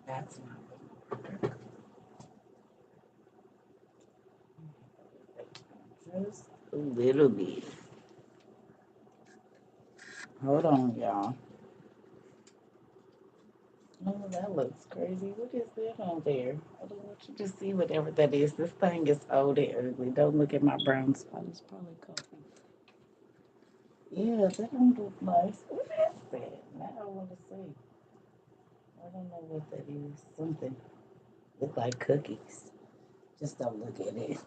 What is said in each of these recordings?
That's not gonna work. Just a little bit. Hold on, y'all. Oh, that looks crazy. What is that on there? I don't want you to see whatever that is. This thing is old and ugly. Don't look at my brown spot. It's probably coffee. Yeah, that don't look nice. What is that? Now I want to see. I don't know what that is. Something look like cookies. Just don't look at it.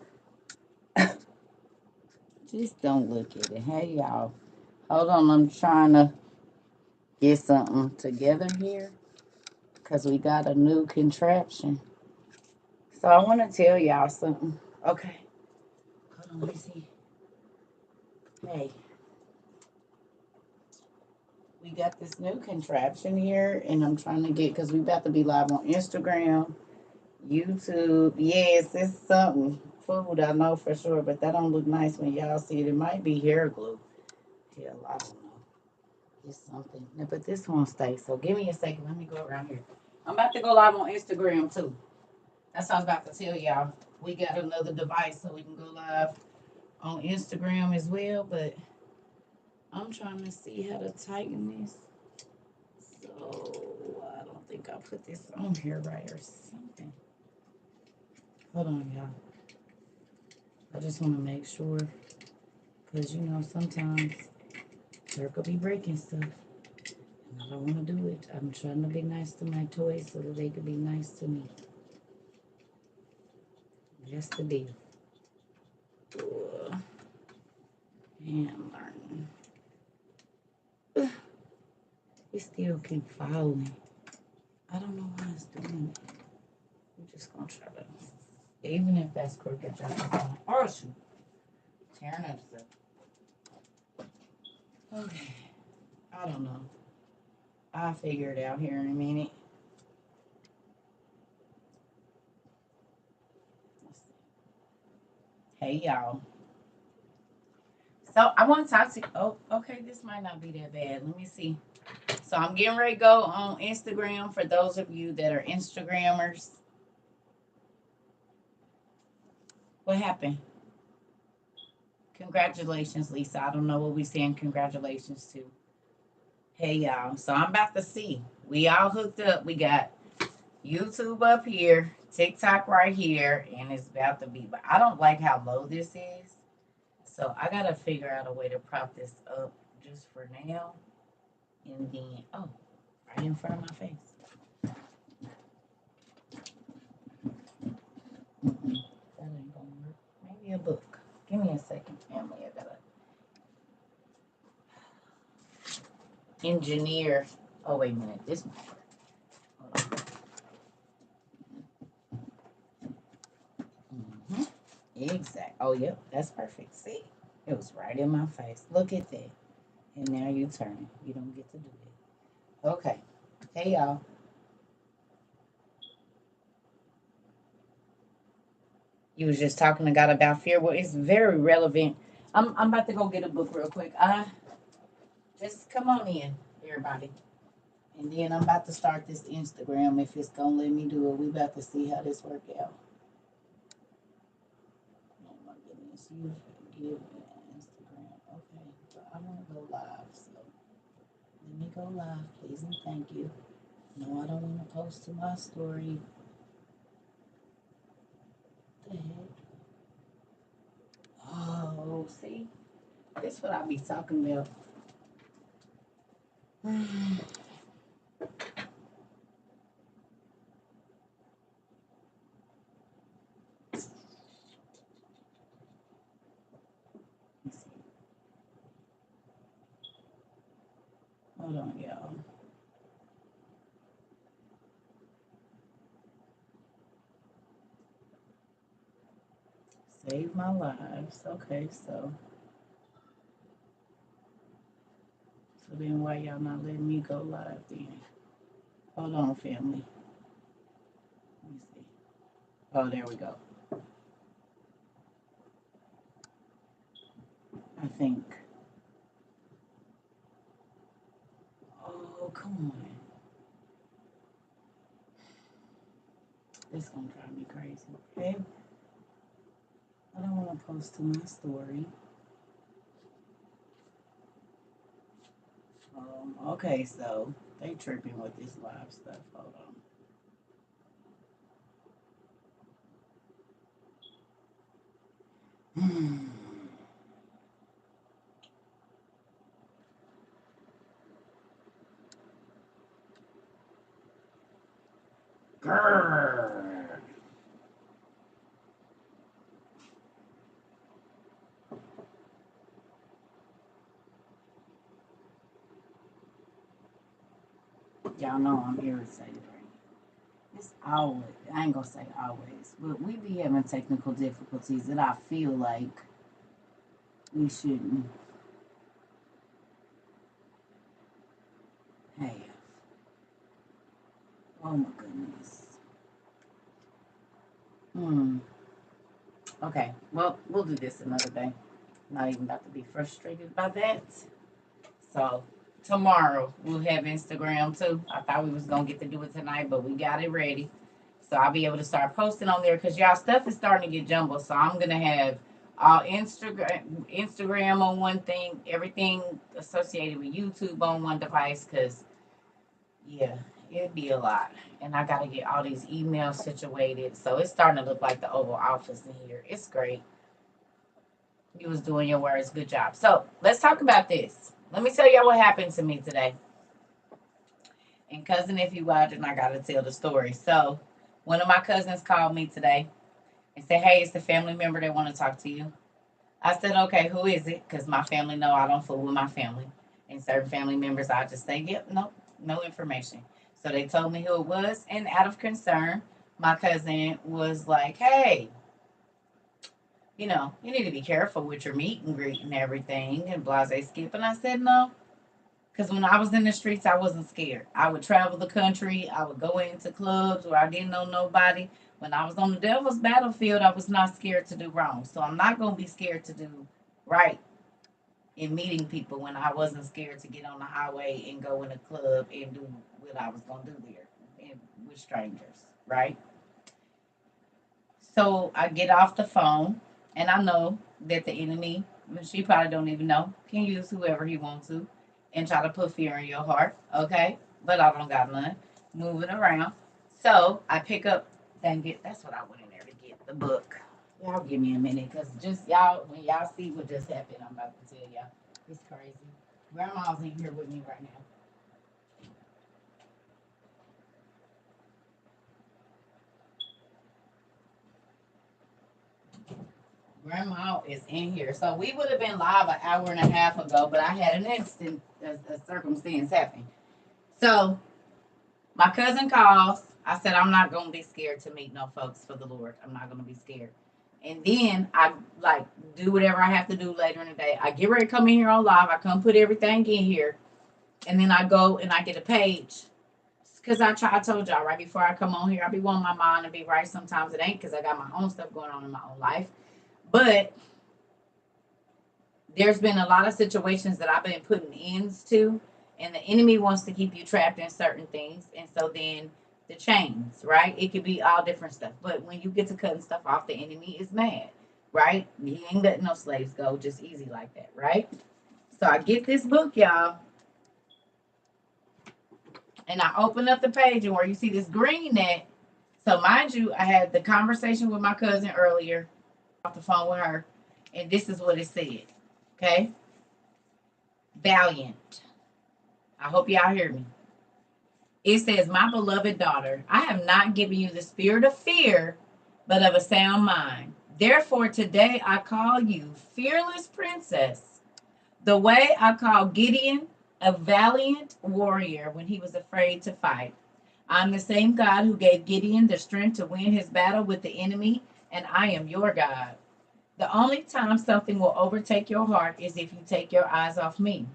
Just don't look at it. Hey, y'all. Hold on. I'm trying to get something together here because we got a new contraption. So I want to tell y'all something. Okay. Hold on. Let me see. Hey, we got this new contraption here, and I'm trying to get because we about to be live on Instagram, YouTube. Yes, it's something food I know for sure, but that don't look nice when y'all see it. It might be hair glue. Hell, I don't know. It's something. No, but this won't stay. So give me a second. Let me go around here. I'm about to go live on Instagram too. That's what I was about to tell y'all. We got another device so we can go live on Instagram as well, but I'm trying to see how to tighten this. So I don't think I put this on here right or something. Hold on, y'all. I just want to make sure because you know sometimes there could be breaking stuff. And I don't want to do it. I'm trying to be nice to my toys so that they could be nice to me. Just to be. And learning. It still can follow me. I don't know why it's doing it. I'm just gonna try to, even if that's crooked, just oh shoot, tearing up stuff. Okay, I don't know. I'll figure it out here in a minute. Hey y'all. So I want to talk to. Oh, okay. This might not be that bad. Let me see. So I'm getting ready to go on Instagram for those of you that are Instagrammers. What happened? Congratulations, Lisa. I don't know what we saying congratulations to. Hey y'all. So I'm about to see. We all hooked up. We got YouTube up here, TikTok right here, and it's about to be. But I don't like how low this is. So I gotta figure out a way to prop this up just for now. And then oh, right in front of my face. That ain't gonna work. Maybe a book. Give me a second, family. I gotta engineer. Oh wait a minute. This might work. Hold on. Exact. Oh yep, that's perfect. See, it was right in my face. Look at that. And now you turn. You don't get to do it. Okay. Hey y'all. You was just talking to God about fear. Well, it's very relevant. I'm about to go get a book real quick. Just come on in, everybody. And then I'm about to start this Instagram if it's gonna let me do it. We about to see how this work out. Oh my goodness, you give me Instagram. Okay, but I want to go live, so let me go live, please and thank you. No, I don't want to post to my story. What the heck? Oh, see, that's what I be talking about. Hold on, y'all. Save my lives. Okay, so then why y'all not letting me go live then? Hold on, family. Let me see. Oh, there we go. I think. Oh, come on. This gonna drive me crazy. Okay. I don't want to post to my story. Okay, so they tripping with this live stuff. Hold on. Grrr. Y'all know I'm irritated. It's always, I ain't gonna say always, but we be having technical difficulties that I feel like we shouldn't have. Oh my goodness. Hmm. Okay, well, we'll do this another day. Not even about to be frustrated by that. So tomorrow we'll have Instagram too. I thought we was gonna get to do it tonight, but we got it ready. So I'll be able to start posting on there because y'all stuff is starting to get jumbled. So I'm gonna have all Instagram on one thing, everything associated with YouTube on one device. Cause yeah, it'd be a lot, and I gotta get all these emails situated. So it's starting to look like the Oval Office in here. It's great. You was doing your words. Good job. So let's talk about this. Let me tell y'all what happened to me today. And cousin, if you watching, I gotta tell the story. So one of my cousins called me today and said, "Hey, it's the family member that want to talk to you." I said, "Okay, who is it?" Because my family know I don't fool with my family. And certain family members, I just say, "Yep, nope, no information." So they told me who it was, and out of concern, my cousin was like, "Hey, you need to be careful with your meet and greet and everything," and blase skip. And I said, "No." Because when I was in the streets, I wasn't scared. I would travel the country. I would go into clubs where I didn't know nobody. When I was on the devil's battlefield, I was not scared to do wrong. So I'm not going to be scared to do right in meeting people when I wasn't scared to get on the highway and go in a club and do what I was going to do there and with strangers, right? So I get off the phone and I know that the enemy, she probably don't even know, can use whoever he wants to and try to put fear in your heart. Okay. But I don't got none. Moving around. So I pick up and get, that's what I went in there to get, the book. Y'all give me a minute because just y'all, when y'all see what just happened, I'm about to tell y'all. It's crazy. Grandma's in here with me right now. Grandma is in here. So we would have been live an hour and a half ago, but I had an instant a circumstance happen. So my cousin calls. I said, I'm not going to be scared to meet no folks for the Lord. I'm not going to be scared. And then I like do whatever I have to do later in the day. I get ready to come in here on live. I come put everything in here. And then I go and I get a page. Because I told y'all right before I come on here, I be wanting my mind to be right. Sometimes it ain't because I got my own stuff going on in my own life. But there's been a lot of situations that I've been putting ends to, and the enemy wants to keep you trapped in certain things. And so then the chains, right? It could be all different stuff. But when you get to cutting stuff off, the enemy is mad, right? He ain't letting no slaves go just easy like that, right? So I get this book, y'all, and I open up the page, and where you see this green net. So mind you, I had the conversation with my cousin earlier off the phone with her, and this is what it said. Okay, Valiant. I hope y'all hear me. It says, "My beloved daughter, I have not given you the spirit of fear, but of a sound mind. Therefore, today I call you fearless princess, the way I call Gideon a valiant warrior when he was afraid to fight. I'm the same God who gave Gideon the strength to win his battle with the enemy, and I am your God. The only time something will overtake your heart is if you take your eyes off me.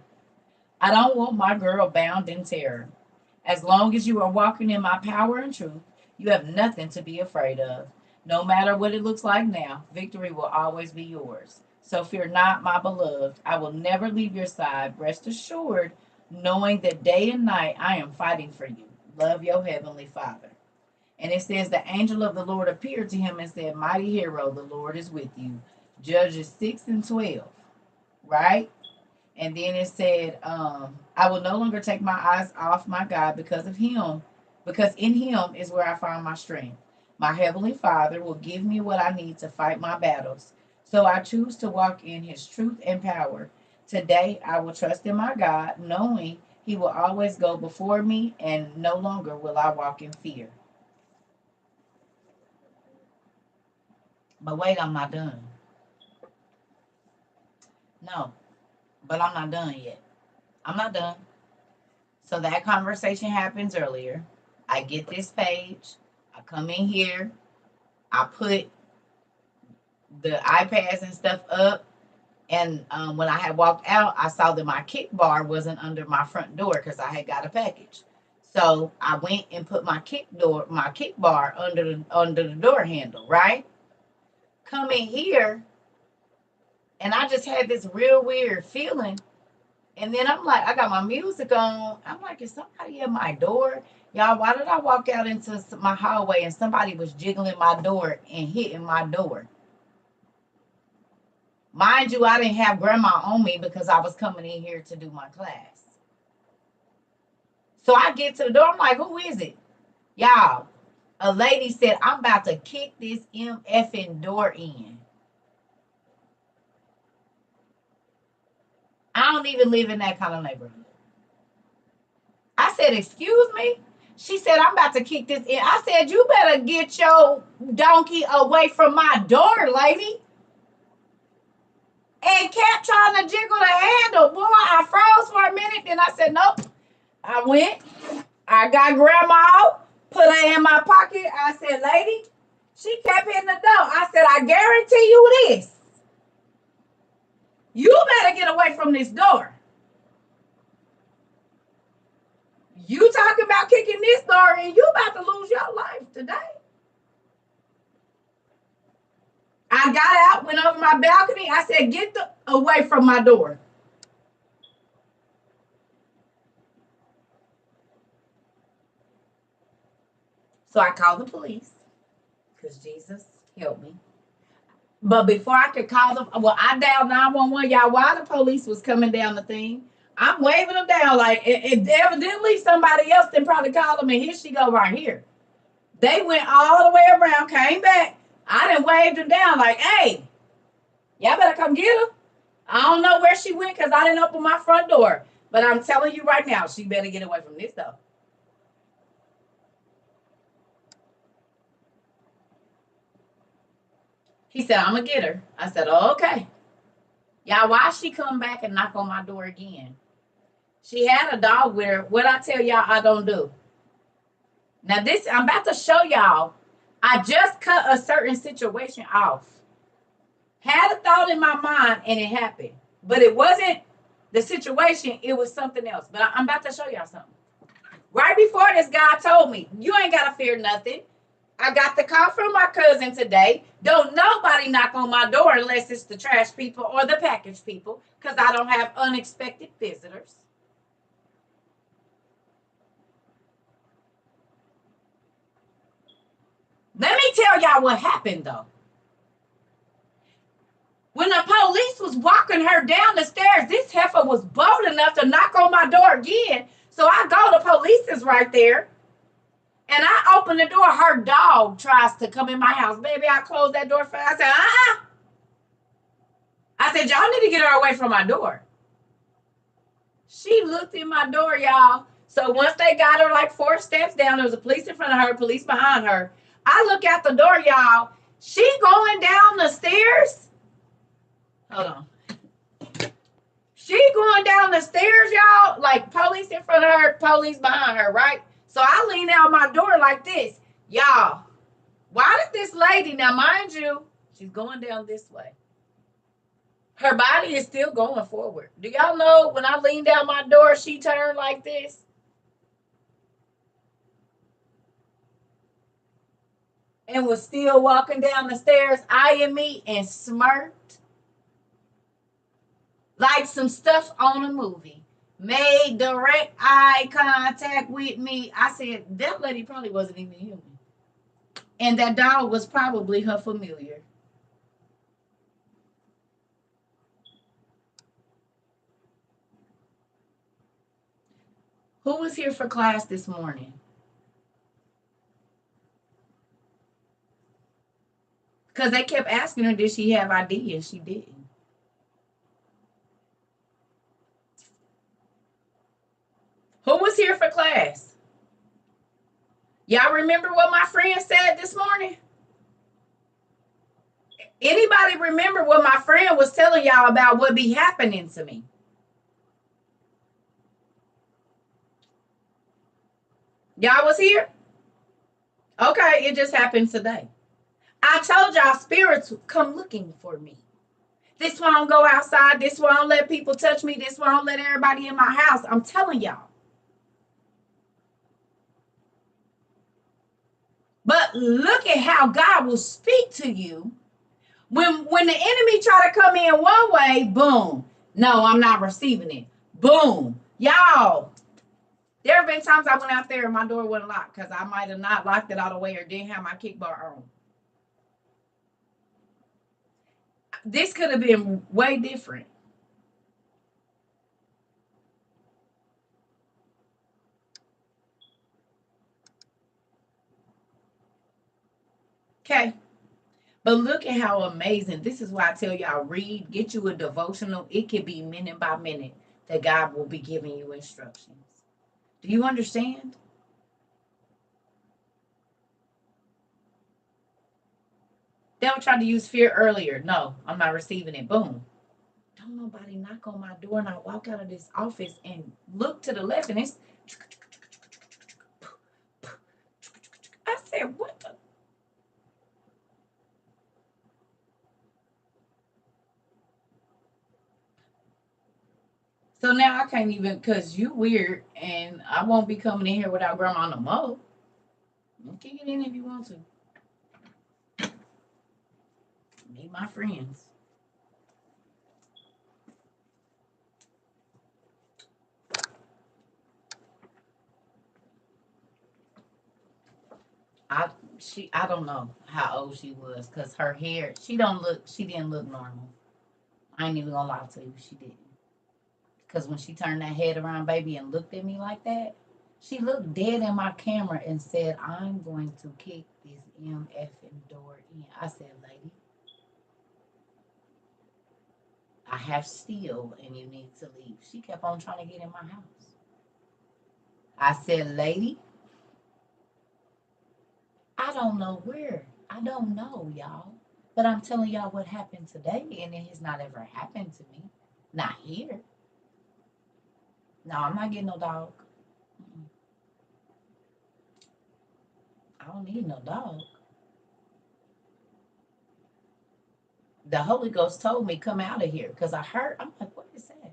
I don't want my girl bound in terror. As long as you are walking in my power and truth, you have nothing to be afraid of. No matter what it looks like now, victory will always be yours. So fear not, my beloved. I will never leave your side. Rest assured, knowing that day and night I am fighting for you. Love your heavenly Father." And it says, the angel of the Lord appeared to him and said, mighty hero, the Lord is with you. Judges 6 and 12, right? And then it said, I will no longer take my eyes off my God because of him, because in him is where I find my strength. My heavenly Father will give me what I need to fight my battles. So I choose to walk in his truth and power. Today I will trust in my God, knowing he will always go before me, and no longer will I walk in fear. But wait, I'm not done. No, but I'm not done yet. I'm not done. So that conversation happens earlier. I get this page. I come in here. I put the iPads and stuff up. And when I had walked out, I saw that my kick bar wasn't under my front door because I had got a package. So I went and put my kick bar under the door handle, right? Come in here, and I just had this real weird feeling. And then I'm like, I got my music on. I'm like, is somebody at my door? Y'all, why did I walk out into my hallway and somebody was jiggling my door and hitting my door? Mind you, I didn't have grandma on me because I was coming in here to do my class. So I get to the door. I'm like, who is it? Y'all, a lady said, I'm about to kick this MFing door in. I don't even live in that kind of neighborhood. I said, excuse me? She said, I'm about to kick this in. I said, you better get your donkey away from my door, lady. And kept trying to jiggle the handle. Boy, I froze for a minute. Then I said, nope. I went. I got grandma, put her in my pocket. I said, lady, she kept hitting the door. I said, I guarantee you this. You better get away from this door. You talking about kicking this door and you about to lose your life today. I got out, went over my balcony. I said, get away from my door. So I called the police because Jesus helped me. But before I could call them, well, I dialed 911, y'all, while the police was coming down the thing. I'm waving them down like evidently somebody else then probably called them, and here she go right here. They went all the way around, came back. I done waved them down like, hey, y'all better come get her. I don't know where she went because I didn't open my front door. But I'm telling you right now, she better get away from this though. He said, I'm going to get her. I said, oh, okay. Y'all, why she come back and knock on my door again? She had a dog with her. What I tell y'all I don't do. Now this, I'm about to show y'all. I just cut a certain situation off. Had a thought in my mind and it happened. But it wasn't the situation. It was something else. But I'm about to show y'all something. Right before this, guy told me, you ain't got to fear nothing. I got the call from my cousin today. Don't nobody knock on my door unless it's the trash people or the package people, because I don't have unexpected visitors. Let me tell y'all what happened, though. When the police was walking her down the stairs, this heifer was bold enough to knock on my door again. So I go, the police is right there. And I open the door. Her dog tries to come in my house. Baby, I closed that door for her. I said, I said, y'all need to get her away from my door. She looked in my door, y'all. So once they got her like 4 steps down, there was a police in front of her, police behind her. I look out the door, y'all. She going down the stairs. Hold on. She going down the stairs, y'all, like police in front of her, police behind her, right? So I lean out my door like this. Y'all, why did this lady, now mind you, she's going down this way. Her body is still going forward. Do y'all know when I leaned out my door, she turned like this? And was still walking down the stairs, eyeing me and smirked. Like some stuff on a movie. Made direct eye contact with me. I said, that lady probably wasn't even human. And that dog was probably her familiar. Who was here for class this morning? Because they kept asking her, did she have ID? And she didn't. Who was here for class? Y'all remember what my friend said this morning? Anybody remember what my friend was telling y'all about what be happening to me? Y'all was here? Okay, it just happened today. I told y'all spirits come looking for me. This why I don't go outside. This why I don't let people touch me. This why I don't let everybody in my house. I'm telling y'all. But look at how God will speak to you when the enemy try to come in one way. Boom. No, I'm not receiving it. Boom. Y'all. There have been times I went out there and my door wasn't locked because I might have not locked it all the way or didn't have my kick bar on. This could have been way different. Okay. But look at how amazing. This is why I tell y'all read, get you a devotional. It could be minute by minute that God will be giving you instructions. Do you understand? They don't try to use fear earlier. No, I'm not receiving it. Boom. Don't nobody knock on my door and I walk out of this office and look to the left and it's I said, what the so now I can't even cause you weird and I won't be coming in here without grandma no more. You can get in if you want to. Meet my friends. I I don't know how old she was because her hair she didn't look normal. I ain't even gonna lie to you, she didn't. Because when she turned that head around, baby, and looked at me like that, she looked dead in my camera and said, "I'm going to kick this MFing door in." I said, "Lady, I have steel and you need to leave." She kept on trying to get in my house. I said, "Lady, I don't know where. I don't know, y'all. But I'm telling y'all what happened today, and it has not ever happened to me. Not here. No, I'm not getting no dog. Mm-mm. I don't need no dog." The Holy Ghost told me, "Come out of here," because I heard. I'm like, "What is that?"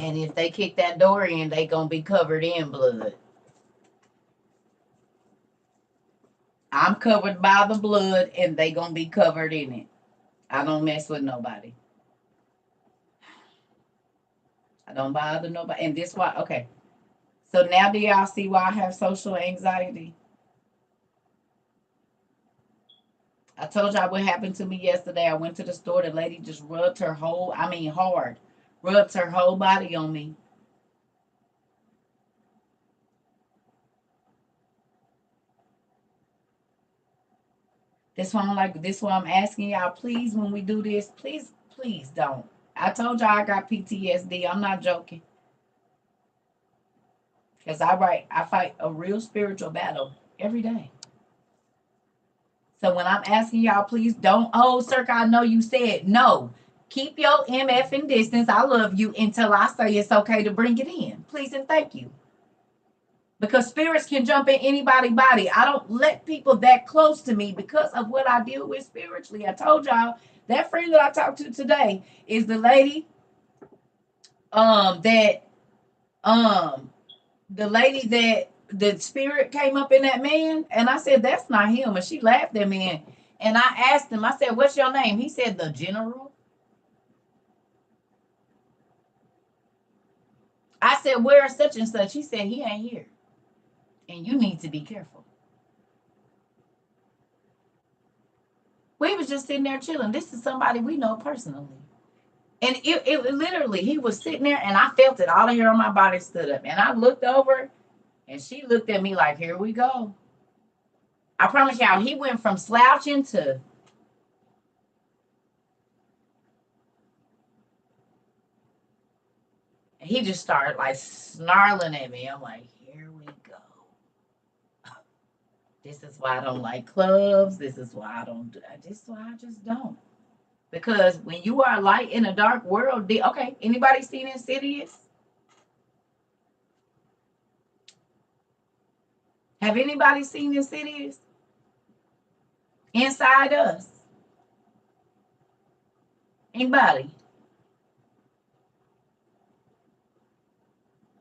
And if they kick that door in, they gonna be covered in blood. I'm covered by the blood, and they gonna be covered in it. I don't mess with nobody. I don't bother nobody. And this why okay. So now do y'all see why I have social anxiety? I told y'all what happened to me yesterday. I went to the store. The lady just rubbed her whole, I mean hard, rubbed her whole body on me. This why I'm asking y'all, please, when we do this, please, please don't. I told y'all I got PTSD. I'm not joking. Because I fight a real spiritual battle every day. So when I'm asking y'all, please don't, oh, Circa, I know you said no. Keep your MF in distance. I love you until I say it's okay to bring it in. Please and thank you. Because spirits can jump in anybody's body. I don't let people that close to me because of what I deal with spiritually. I told y'all that friend that I talked to today is the lady. that the lady that the spirit came up in that man, and I said, that's not him. And she laughed at me. And I asked him, I said, what's your name? He said, the general. I said, where's such and such? He said, he ain't here. And you need to be careful. We was just sitting there chilling. This is somebody we know personally. And it literally, he was sitting there and I felt it. All the hair on my body stood up. And I looked over and she looked at me like, here we go. I promise y'all, he went from slouching to, he just started like snarling at me. I'm like, here we go. This is why I don't like clubs. This is why I don't do, this is why I just don't. Because when you are light in a dark world, okay, anybody seen Insidious? Have anybody seen Insidious? Inside Us. Anybody?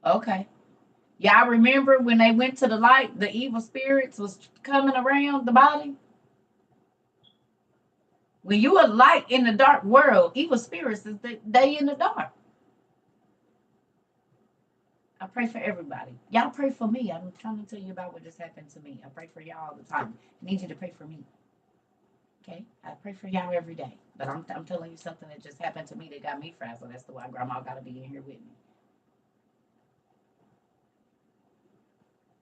Okay. Y'all remember when they went to the light, the evil spirits was coming around the body? When you are light in the dark world, evil spirits is they in the dark. I pray for everybody. Y'all pray for me. I'm trying to tell you about what just happened to me. I pray for y'all all the time. I need you to pray for me. Okay? I pray for y'all every day. But I'm telling you something that just happened to me that got me frazzled. That's the why grandma got to be in here with me.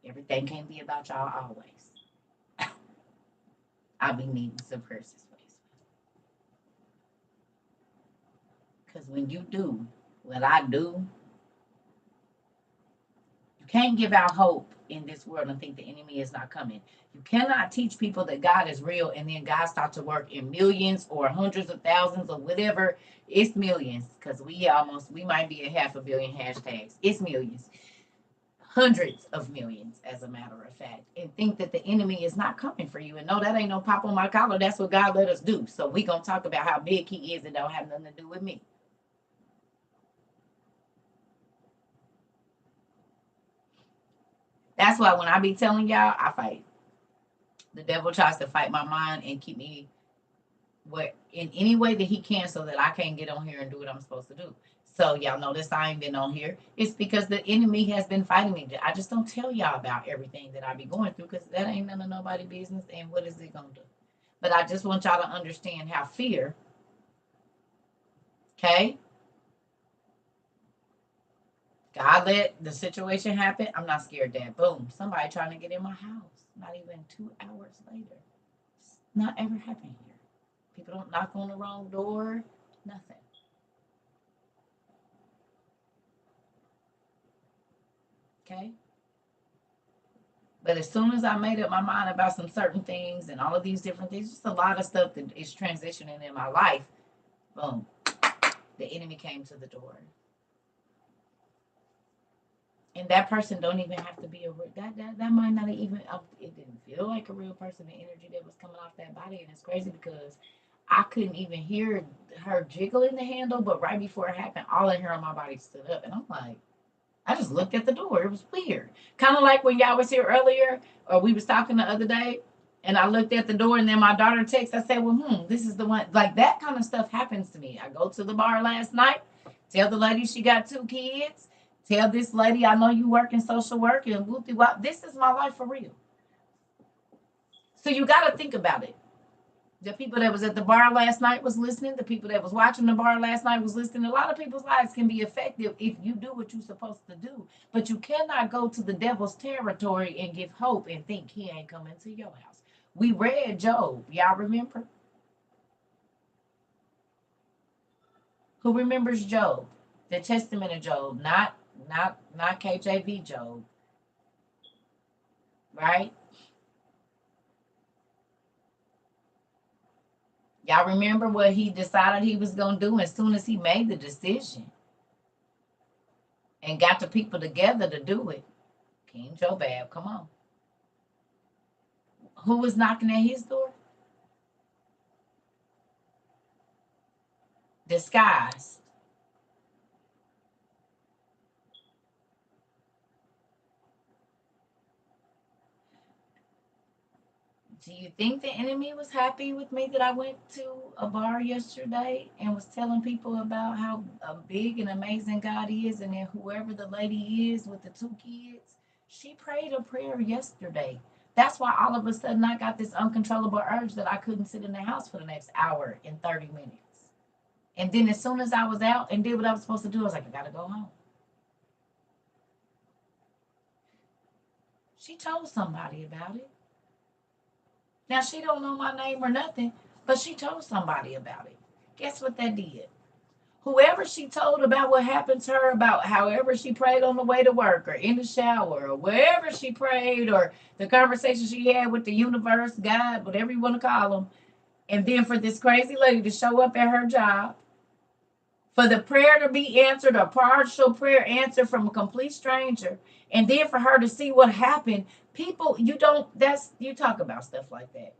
Everything can't be about y'all always. I'll be needing some prayers this way. Because when you do what I do, you can't give out hope in this world and think the enemy is not coming. You cannot teach people that God is real and then God starts to work in millions or hundreds of thousands or whatever. It's millions because we might be at 500 million hashtags. It's millions, hundreds of millions, as a matter of fact, and think that the enemy is not coming for you. And no, that ain't no pop on my collar. That's what God let us do. So we gonna talk about how big He is and don't have nothing to do with me. That's why when I be telling y'all, I fight. The devil tries to fight my mind and keep me what in any way that he can so that I can't get on here and do what I'm supposed to do. So y'all notice I ain't been on here. It's because the enemy has been fighting me. I just don't tell y'all about everything that I be going through because that ain't none of nobody business. And what is it gonna do? But I just want y'all to understand how fear, okay? God let the situation happen. I'm not scared that boom, somebody trying to get in my house. Not even 2 hours later. It's not ever happened here. People don't knock on the wrong door. Nothing. Okay. But as soon as I made up my mind about some certain things and all of these different things, just a lot of stuff that is transitioning in my life, boom, the enemy came to the door. And that person don't even have to be a real, that might not even, it didn't feel like a real person, the energy that was coming off that body. And it's crazy because I couldn't even hear her jiggling the handle, but right before it happened, all the hair on my body stood up. And I'm like, I just looked at the door. It was weird. Kind of like when y'all was here earlier, or we was talking the other day, and I looked at the door, and then my daughter texts. I said, well, this is the one. Like, that kind of stuff happens to me. I go to the bar last night, tell the lady she got 2 kids, tell this lady, I know you work in social work, and whoopty wop. This is my life for real. So you got to think about it. The people that was at the bar last night was listening. The people that was watching the bar last night was listening. A lot of people's lives can be effective if you do what you're supposed to do. But you cannot go to the devil's territory and give hope and think he ain't coming to your house. We read Job. Y'all remember? Who remembers Job? The Testament of Job, not KJV Job. Right? Y'all remember what he decided he was going to do as soon as he made the decision and got the people together to do it? King Jobab, come on. Who was knocking at his door? Disguised. Do you think the enemy was happy with me that I went to a bar yesterday and was telling people about how big and amazing God is, and then whoever the lady is with the two kids, she prayed a prayer yesterday. That's why all of a sudden I got this uncontrollable urge that I couldn't sit in the house for the next hour and 30 minutes. And then as soon as I was out and did what I was supposed to do, I was like, I gotta go home. She told somebody about it. Now she don't know my name or nothing, but she told somebody about it. Guess what that did? Whoever she told about what happened to her, about however she prayed on the way to work or in the shower or wherever she prayed, or the conversation she had with the universe, God, whatever you want to call them, and then for this crazy lady to show up at her job, for the prayer to be answered, a partial prayer answered from a complete stranger, and then for her to see what happened. People, you talk about stuff like that.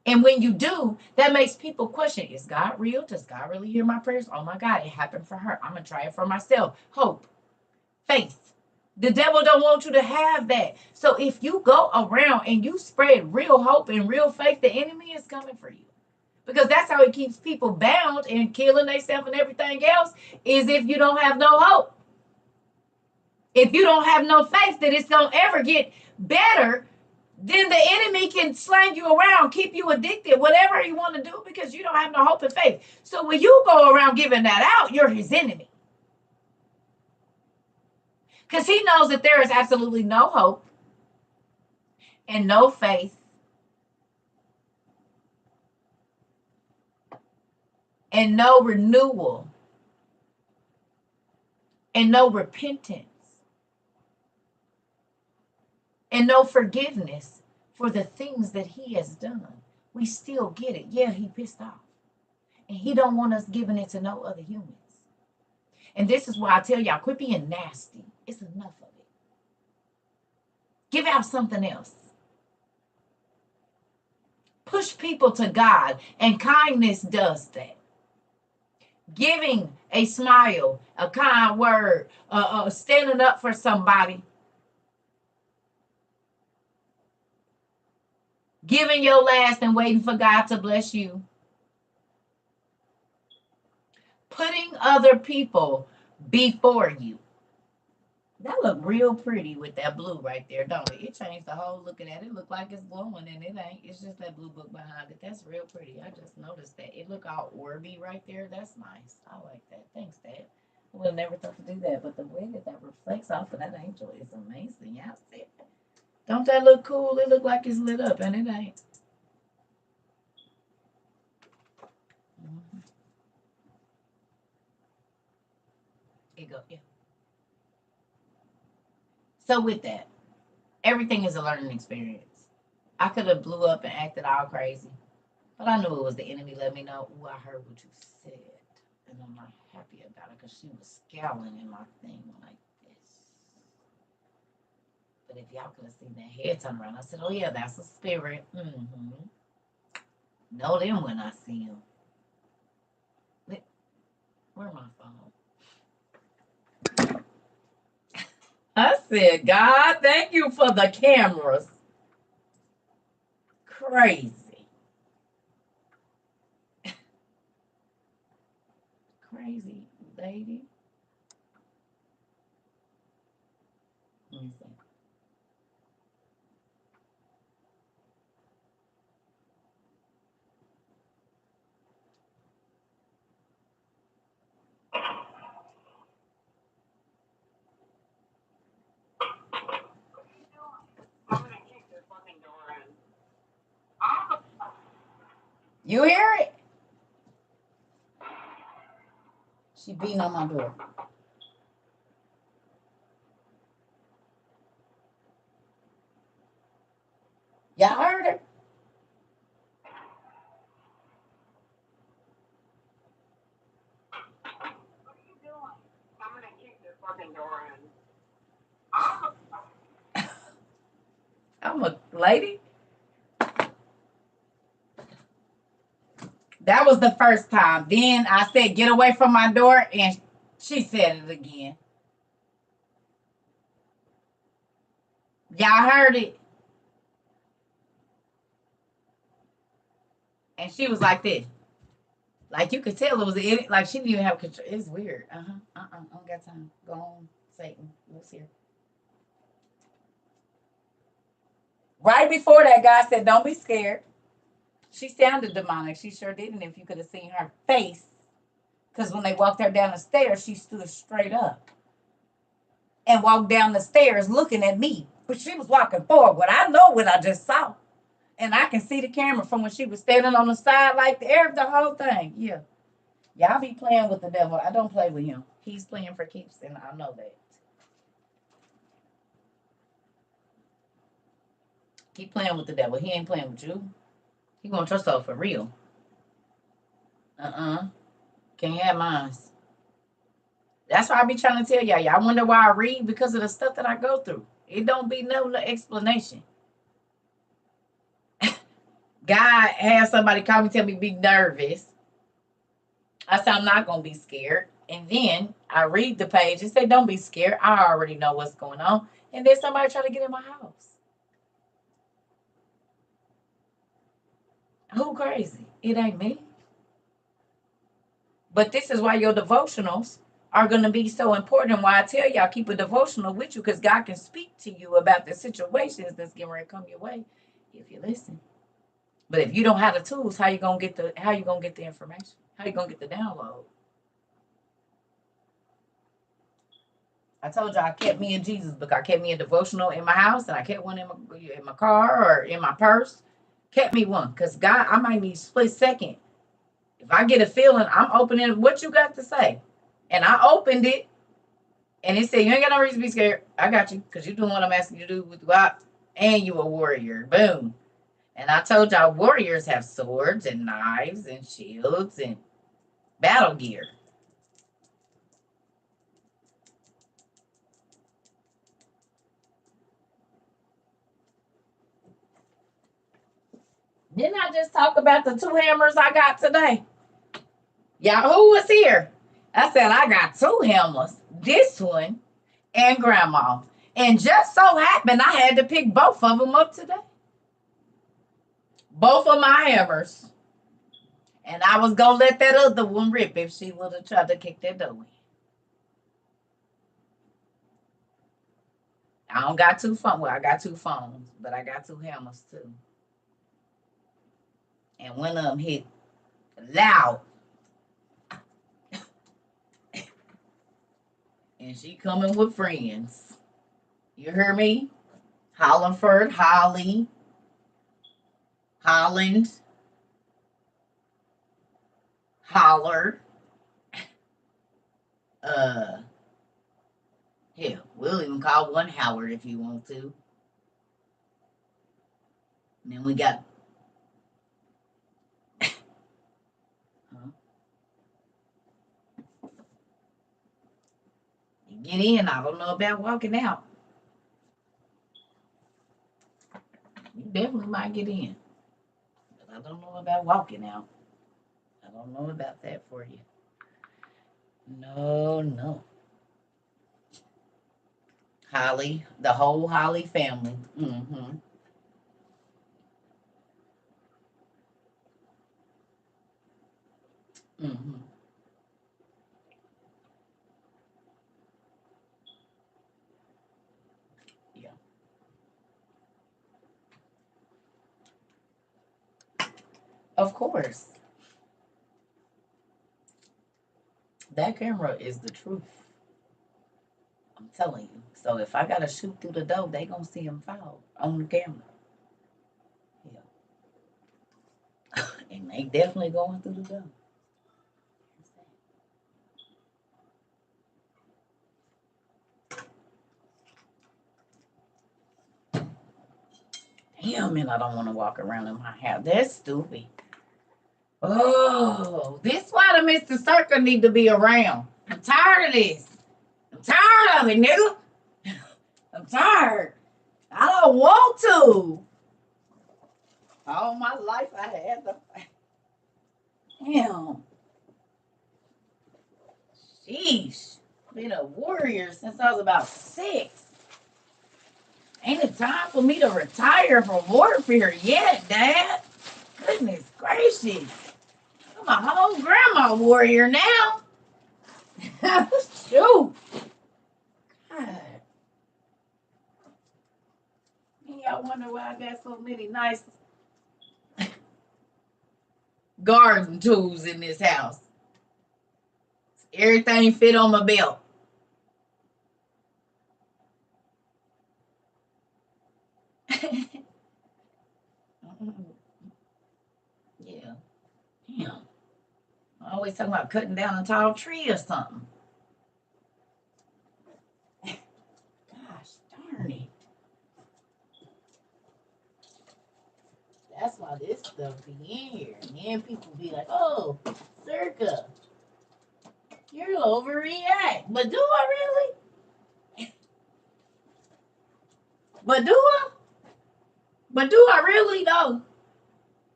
And when you do, that makes people question, is God real? Does God really hear my prayers? Oh my God, it happened for her. I'm going to try it for myself. Hope, faith. The devil don't want you to have that. So if you go around and you spread real hope and real faith, the enemy is coming for you. Because that's how it keeps people bound and killing themselves and everything else, is if you don't have no hope. If you don't have no faith that it's going to ever get better, then the enemy can slang you around, keep you addicted, whatever you want to do, because you don't have no hope and faith. So when you go around giving that out, you're his enemy. Because he knows that there is absolutely no hope and no faith and no renewal and no repentance and no forgiveness for the things that he has done. We still get it. Yeah, he pissed off. And he don't want us giving it to no other humans. And this is why I tell y'all, quit being nasty. It's enough of it. Give out something else. Push people to God, and kindness does that. Giving a smile, a kind word, standing up for somebody, giving your last and waiting for God to bless you. Putting other people before you. That look real pretty with that blue right there, don't it? It changed the whole looking at it. It look like it's glowing, and it ain't. It's just that blue book behind it. That's real pretty. I just noticed that. It look all orby right there. That's nice. I like that. Thanks, Dad. I would have never thought to do that, but the way that reflects off of that angel is amazing. Y'all see it? Don't that look cool? It look like it's lit up, and it ain't. Mm-hmm. It go, yeah. So with that, everything is a learning experience. I could have blew up and acted all crazy, but I knew it was the enemy letting me know, ooh, I heard what you said, and I'm not happy about it, because she was scowling in my thing like this. But if y'all could have seen that head turn around, I said, oh yeah, that's a spirit. Mm-hmm. Know them when I see them. Where's my phone? I said, God, thank you for the cameras. Crazy. Crazy lady. Let me see. You hear it? She beating on my door. Y'all heard her? What are you doing? I'm gonna kick this fucking door in. I'm a lady. That was the first time. Then I said, get away from my door, and she said it again. Y'all heard it? And she was like this. Like you could tell it was like she didn't even have control. It's weird. I don't got time. Go on, Satan. What's here? Right before that, God said, "Don't be scared." She sounded demonic. She sure didn't. If you could have seen her face, because when they walked her down the stairs, she stood straight up and walked down the stairs looking at me. But she was walking forward. I know what I just saw. And I can see the camera from when she was standing on the side like the whole thing. Yeah. Y'all be playing with the devil. I don't play with him. He's playing for keeps, and I know that. Keep playing with the devil. He ain't playing with you. He want your soul for real. Can't have mine. That's why I be trying to tell y'all. Y'all wonder why I read? Because of the stuff that I go through. It don't be no explanation. God had somebody call me, tell me be nervous. I said I'm not gonna be scared. And then I read the page and say, don't be scared. I already know what's going on. And then somebody try to get in my house. Who crazy? It ain't me. But this is why your devotionals are going to be so important. Why I tell y'all keep a devotional with you, because God can speak to you about the situations that's getting ready to come your way if you listen. But if you don't have the tools, how you gonna get the information? How you gonna get the download? I told you I kept me in Jesus book. I kept me a devotional in my house, and I kept one in my car or in my purse. Kept me one, because God, I might need split second. If I get a feeling, I'm opening what you got to say. And I opened it, and it said, you ain't got no reason to be scared. I got you, because you're doing what I'm asking you to do with God, and you a warrior. Boom. And I told y'all warriors have swords and knives and shields and battle gear. Didn't I just talk about the 2 hammers I got today? Y'all, who was here? I said, I got 2 hammers. This one and grandma. And just so happened I had to pick both of them up today. Both of my hammers. And I was going to let that other one rip if she would have tried to kick that door in. I don't got 2 phones. Well, I got 2 phones, but I got 2 hammers too. And one of them hit loud. And she coming with friends. You hear me? Hollingford, Holly, Holland, Holler. Hell, we'll even call one Howard if you want to. And then we got you get in. I don't know about walking out. You definitely might get in. But I don't know about walking out. I don't know about that for you. No. Holly, the whole Holly family. Mm-hmm. Mm-hmm. Yeah. Of course. That camera is the truth. I'm telling you. So if I gotta shoot through the door, they gonna see him fall on the camera. Yeah. And they definitely going through the door. Damn, and I don't want to walk around in my house. That's stupid. Oh, this why the Mr. Circle need to be around. I'm tired of this. I'm tired of it, nigga. I'm tired. I don't want to. All my life I had to. Damn. Sheesh. Been a warrior since I was about 6. Ain't it time for me to retire from warfare yet, Dad? Goodness gracious. I'm a whole grandma warrior now. Shoot. God. And y'all wonder why I got so many nice garden tools in this house. Everything fit on my belt. Yeah. Damn. I always talking about cutting down a tall tree or something. Gosh darn it. That's why this stuff be in here. And then people be like, oh, Circa, you'll overreact. But do I really? But do I? But do I really though?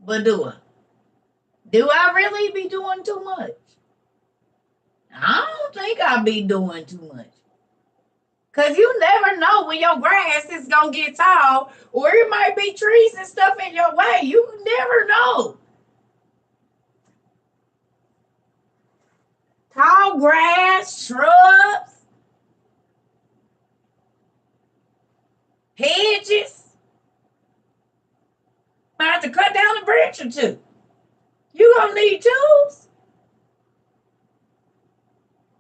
But do I? Do I really be doing too much? I don't think I be doing too much. Cause you never know when your grass is gonna get tall, or it might be trees and stuff in your way. You never know. Tall grass, shrubs, hedges. Might have to cut down a branch or two. You gonna need tools.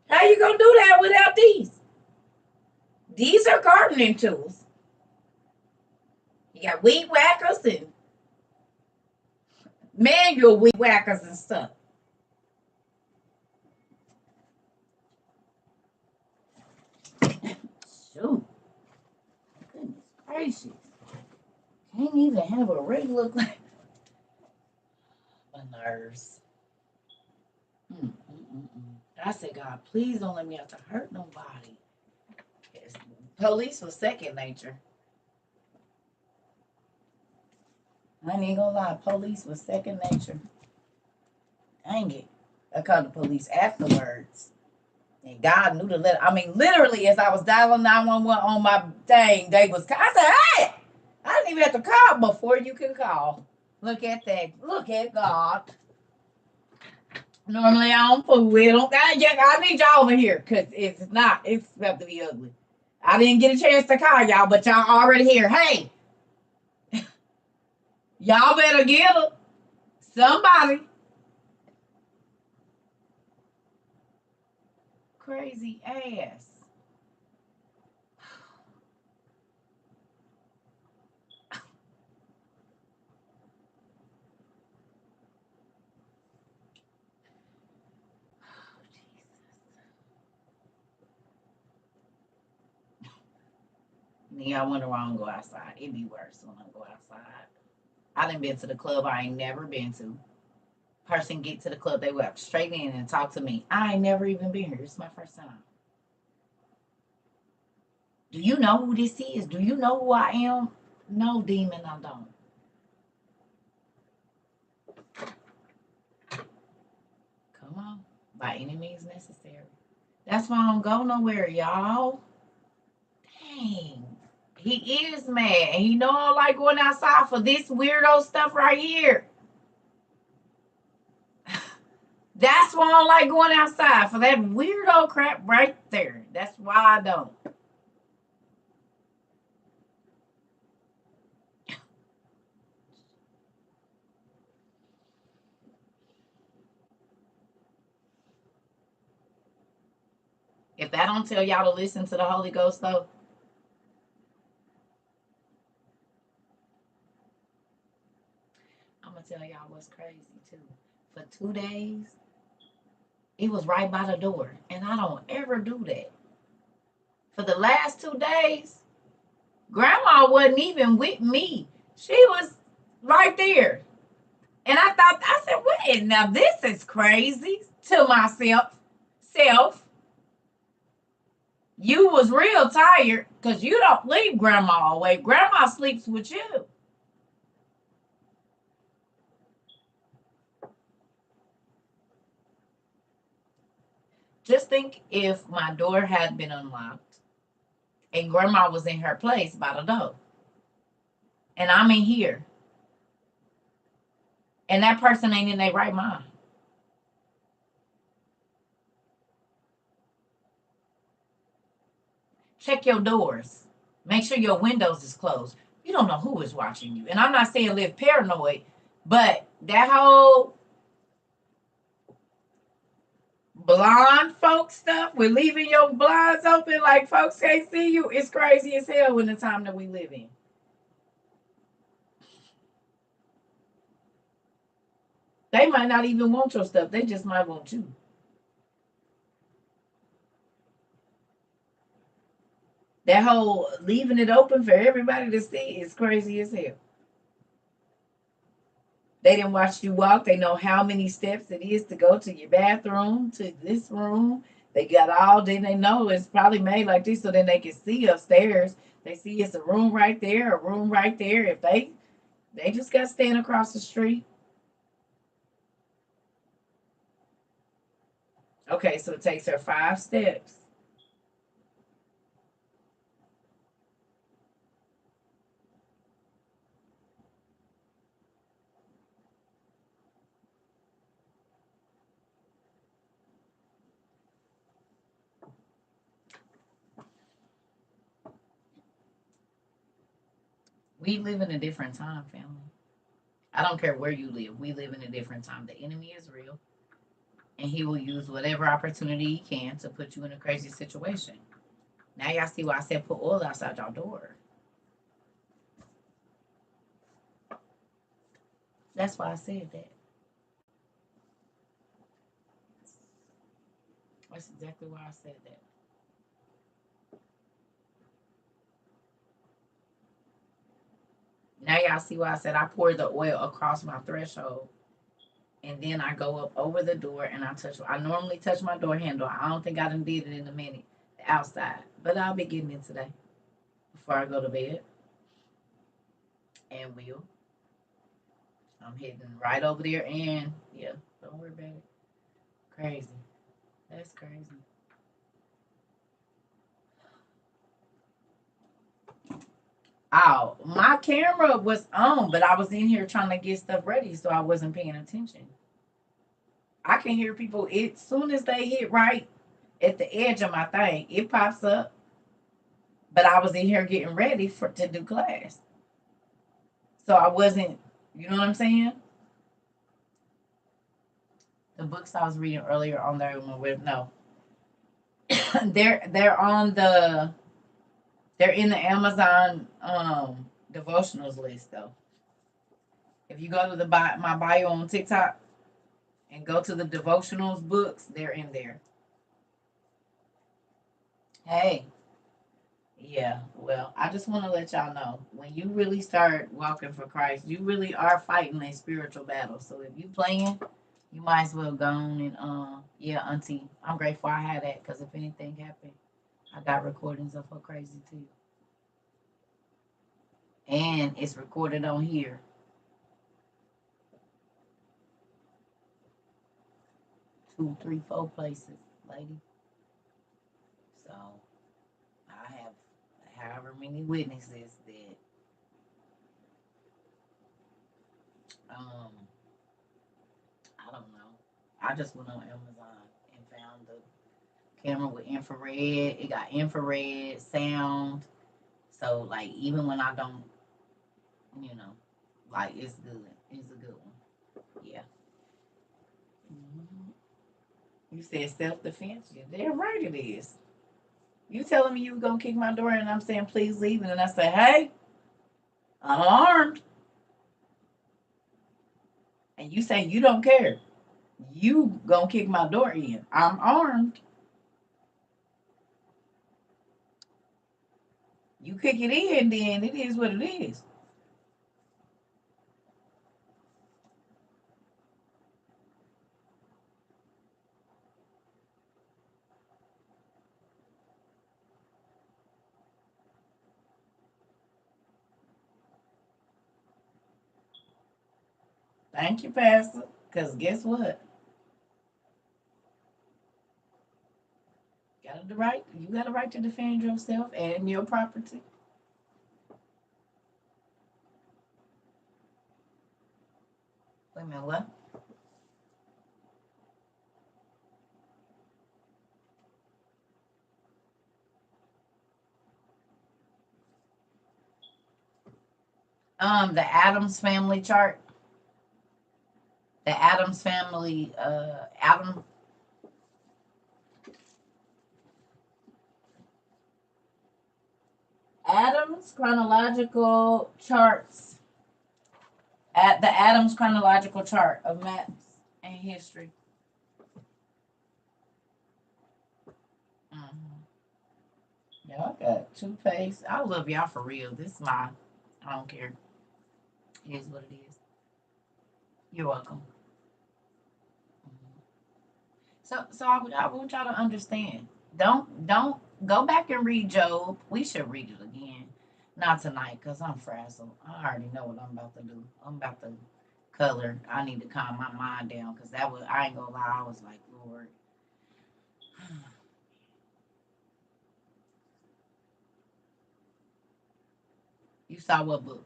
How you gonna do that without these? These are gardening tools. You got weed whackers and manual weed whackers and stuff. Shoot. Goodness gracious. Can't even have a regular. My nerves. I said, God, please don't let me have to hurt nobody. Police was second nature. I ain't gonna lie, police was second nature. Dang it. I called the police afterwards. And God knew to let. I mean, literally, as I was dialing 911 on my thing, they was. I said, hey, I didn't even have to call before you can call. Look at that. Look at God. Normally, I don't fool with them. I need y'all over here because it's about to be ugly. I didn't get a chance to call y'all, but y'all already here. Hey, y'all better get her. Somebody. Crazy ass. Yeah, I wonder why I don't go outside. It'd be worse when I go outside. I done been to the club I ain't never been to. Person get to the club, they walk straight in and talk to me. I ain't never even been here. It's my first time. Do you know who this is? Do you know who I am? No, demon, I don't. Come on. By any means necessary. That's why I don't go nowhere, y'all. Dang. He is mad. And he know I don't like going outside for this weirdo stuff right here. That's why I don't like going outside, for that weirdo crap right there. That's why I don't. If that don't tell y'all to listen to the Holy Ghost, though, I'm going to tell y'all what's crazy, too. For 2 days, it was right by the door. And I don't ever do that. For the last 2 days, Grandma wasn't even with me. She was right there. And I said, wait, now this is crazy to myself. You was real tired because you don't leave Grandma away. Grandma sleeps with you. Just think if my door had been unlocked and Grandma was in her place by the door. And I'm in here. And that person ain't in their right mind. Check your doors. Make sure your windows is closed. You don't know who is watching you. And I'm not saying live paranoid, but that whole blind folk stuff with leaving your blinds open like folks can't see you, it's crazy as hell in the time that we live in. They might not even want your stuff. They just might want you. That whole leaving it open for everybody to see is crazy as hell. They didn't watch you walk. They know how many steps it is to go to your bathroom, to this room. They got all, then they know it's probably made like this so then they can see upstairs. They see it's a room right there, a room right there. If they just got to stand across the street. Okay, so it takes her 5 steps. We live in a different time, family. I don't care where you live. We live in a different time. The enemy is real, and he will use whatever opportunity he can to put you in a crazy situation. Now y'all see why I said put oil outside your door. That's why I said that. That's exactly why I said that. Now y'all see why I said I pour the oil across my threshold, and then I go up over the door and I touch. I normally touch my door handle. I don't think I done did it in a minute, the outside, but I'll be getting it today before I go to bed. And will I'm heading right over there, and yeah, don't worry about it. Crazy. That's crazy. Oh, my camera was on, but I was in here trying to get stuff ready, so I wasn't paying attention. I can hear people. As soon as they hit right at the edge of my thing, it pops up. But I was in here getting ready for to do class, so I wasn't. You know what I'm saying? The books I was reading earlier on there, no, they're on they're in the Amazon devotionals list though. If you go to my bio on TikTok and go to the devotionals books, they're in there. Hey, yeah, well, I just want to let y'all know when you really start walking for Christ, you really are fighting a spiritual battle. So if you playing, you might as well go on and yeah, Auntie, I'm grateful I had that because if anything happened, I got recordings of her crazy too, and it's recorded on here, 2, 3, 4 places, lady. So I have however many witnesses that um I don't know. I just went on Amazon and found the camera with infrared. It got infrared sound. So like even when I don't, you know, like it's good. It's a good one. Yeah. Mhm. You said self defense. You're damn right it is. You telling me you were gonna kick my door and I'm saying please leave, and then I say, hey, I'm armed, and you say you don't care. You gonna kick my door in. I'm armed. You kick it in, then it is what it is. Thank you, Pastor. Because guess what? Got the right. You got a right to defend yourself and your property. Wait a minute, what? The Adams family chart. The Adams family, Adams chronological charts. At the Adams chronological chart of maps and history. Mm-hmm. Y'all got toothpaste. I love y'all for real. This is my. I don't care. It is what it is. You're welcome. Mhm. So I want y'all to understand. Don't go back and read Job. We should read it again. Not tonight, because I'm frazzled. I already know what I'm about to do. I'm about to color. I need to calm my mind down because that was I ain't gonna lie, I was like, Lord. You saw what book?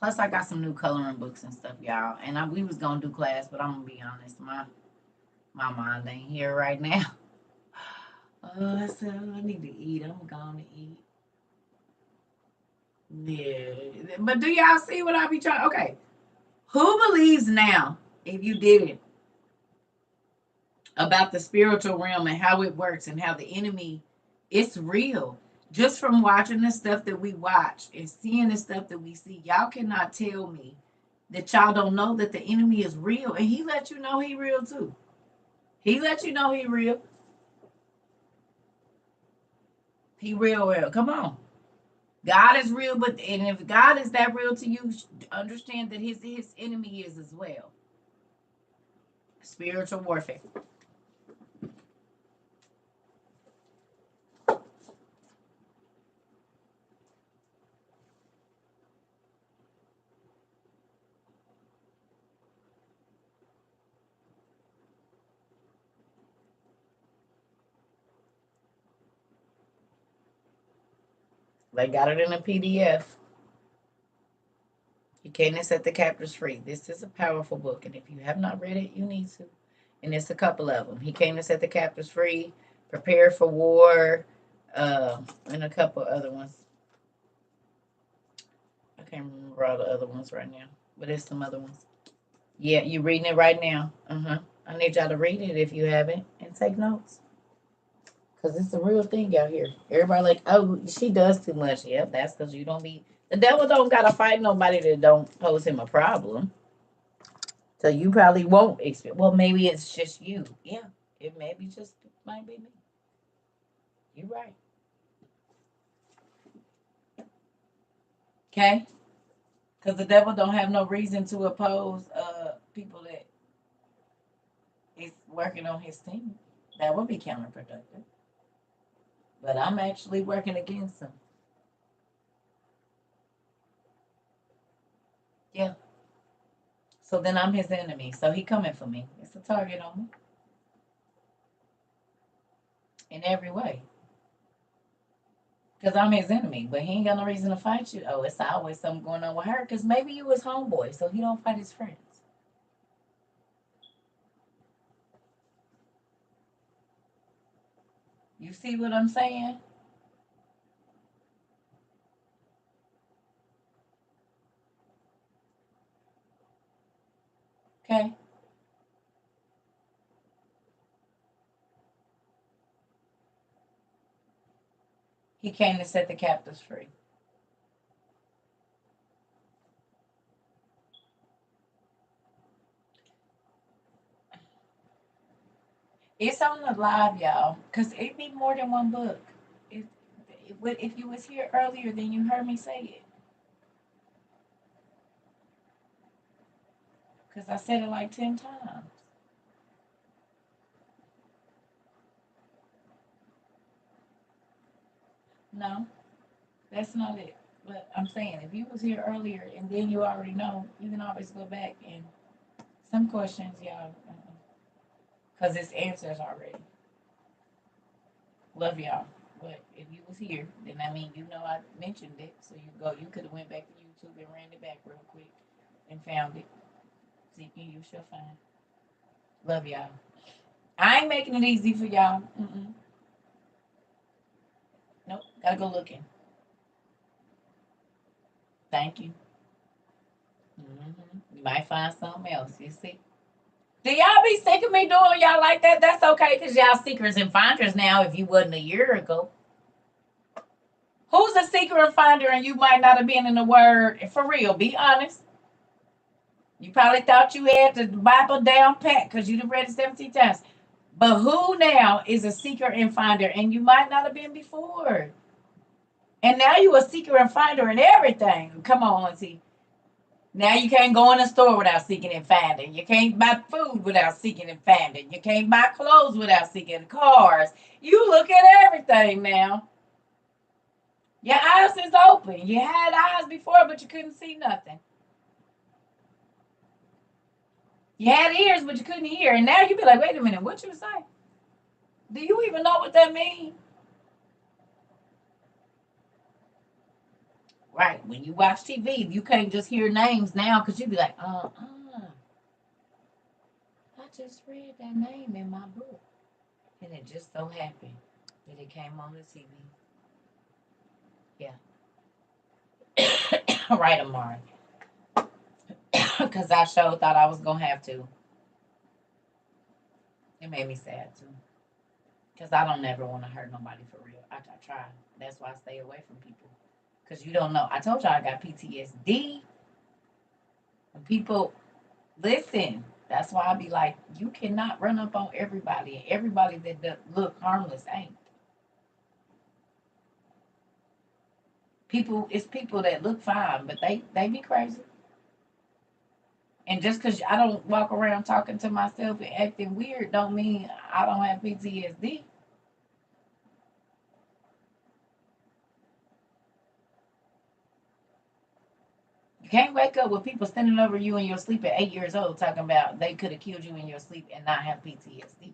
Plus I got some new coloring books and stuff, y'all. And we was gonna do class, but I'm gonna be honest, my mind ain't here right now. Oh, I said I need to eat. I'm gonna eat. Yeah. But do y'all see what I be trying? Okay. Who believes now, if you didn't, about the spiritual realm and how it works and how the enemy, it's real. Just from watching the stuff that we watch and seeing the stuff that we see, y'all cannot tell me that y'all don't know that the enemy is real. And he let you know he real too. He let you know he real. He real, real. Come on. God is real, but and if God is that real to you, understand that his enemy is as well. Spiritual warfare. They got it in a PDF. You can't set the captors free. This is a powerful book, and if you have not read it, you need to. And it's a couple of them. He came to set the captives free, prepare for war, and a couple other ones. I can't remember all the other ones right now, but it's some other ones. Yeah, you reading it right now. I need y'all to read it if you haven't and take notes. Because it's a real thing out here. Everybody like, oh, she does too much. Yep, that's because you don't be. The devil don't gotta fight nobody that don't pose him a problem. So you probably won't experience. Well, maybe it's just you. Yeah, it maybe just might be me. You're right. Okay, because the devil don't have no reason to oppose people that is working on his team. That would be counterproductive. But I'm actually working against him. Yeah. So then I'm his enemy. So he coming for me. It's a target on me in every way. Because I'm his enemy, but he ain't got no reason to fight you. Oh, it's always something going on with her. Because maybe you his homeboy, so he don't fight his friends. You see what I'm saying? Okay. He came to set the captives free. It's on the live, y'all, because it be more than one book. If, if you was here earlier, then you heard me say it. Because I said it like 10 times. No, that's not it. But I'm saying, if you was here earlier and then you already know, you can always go back and some questions, y'all, because it's answers already. Love y'all. But if you was here, then I mean, you know I mentioned it, so you could have went back to YouTube and ran it back real quick and found it. Seeking you shall find. Love y'all. I ain't making it easy for y'all. Mm-mm. Nope. Gotta go looking. Thank you. You might find something else. You see. Do y'all be sick of me doing y'all like that? That's okay, because y'all seekers and finders now if you wasn't a year ago. Who's a seeker and finder and you might not have been in the word? For real, be honest. You probably thought you had the Bible down pat because you'd have read it 17 times. But who now is a seeker and finder and you might not have been before? And now you a seeker and finder and everything. Come on, see. Now you can't go in a store without seeking and finding. You can't buy food without seeking and finding. You can't buy clothes without seeking cars. You look at everything now. Your eyes is open. You had eyes before, but you couldn't see nothing. You had ears, but you couldn't hear. And now you be like, wait a minute, what you say? Do you even know what that means? Right. When you watch TV, you can't just hear names now because you be like, I just read that name in my book. And it just so happened that it came on the TV. Yeah. Right, Amari. Because I sure thought I was going to have to. It made me sad, too. Because I don't never want to hurt nobody for real. I try. That's why I stay away from people. Because you don't know. I told y'all I got PTSD. And people, listen. That's why I be like, you cannot run up on everybody. And everybody that look harmless ain't. People, it's people that look fine, but they be crazy. And just because I don't walk around talking to myself and acting weird, don't mean I don't have PTSD. You can't wake up with people standing over you in your sleep at 8 years old talking about they could have killed you in your sleep and not have PTSD.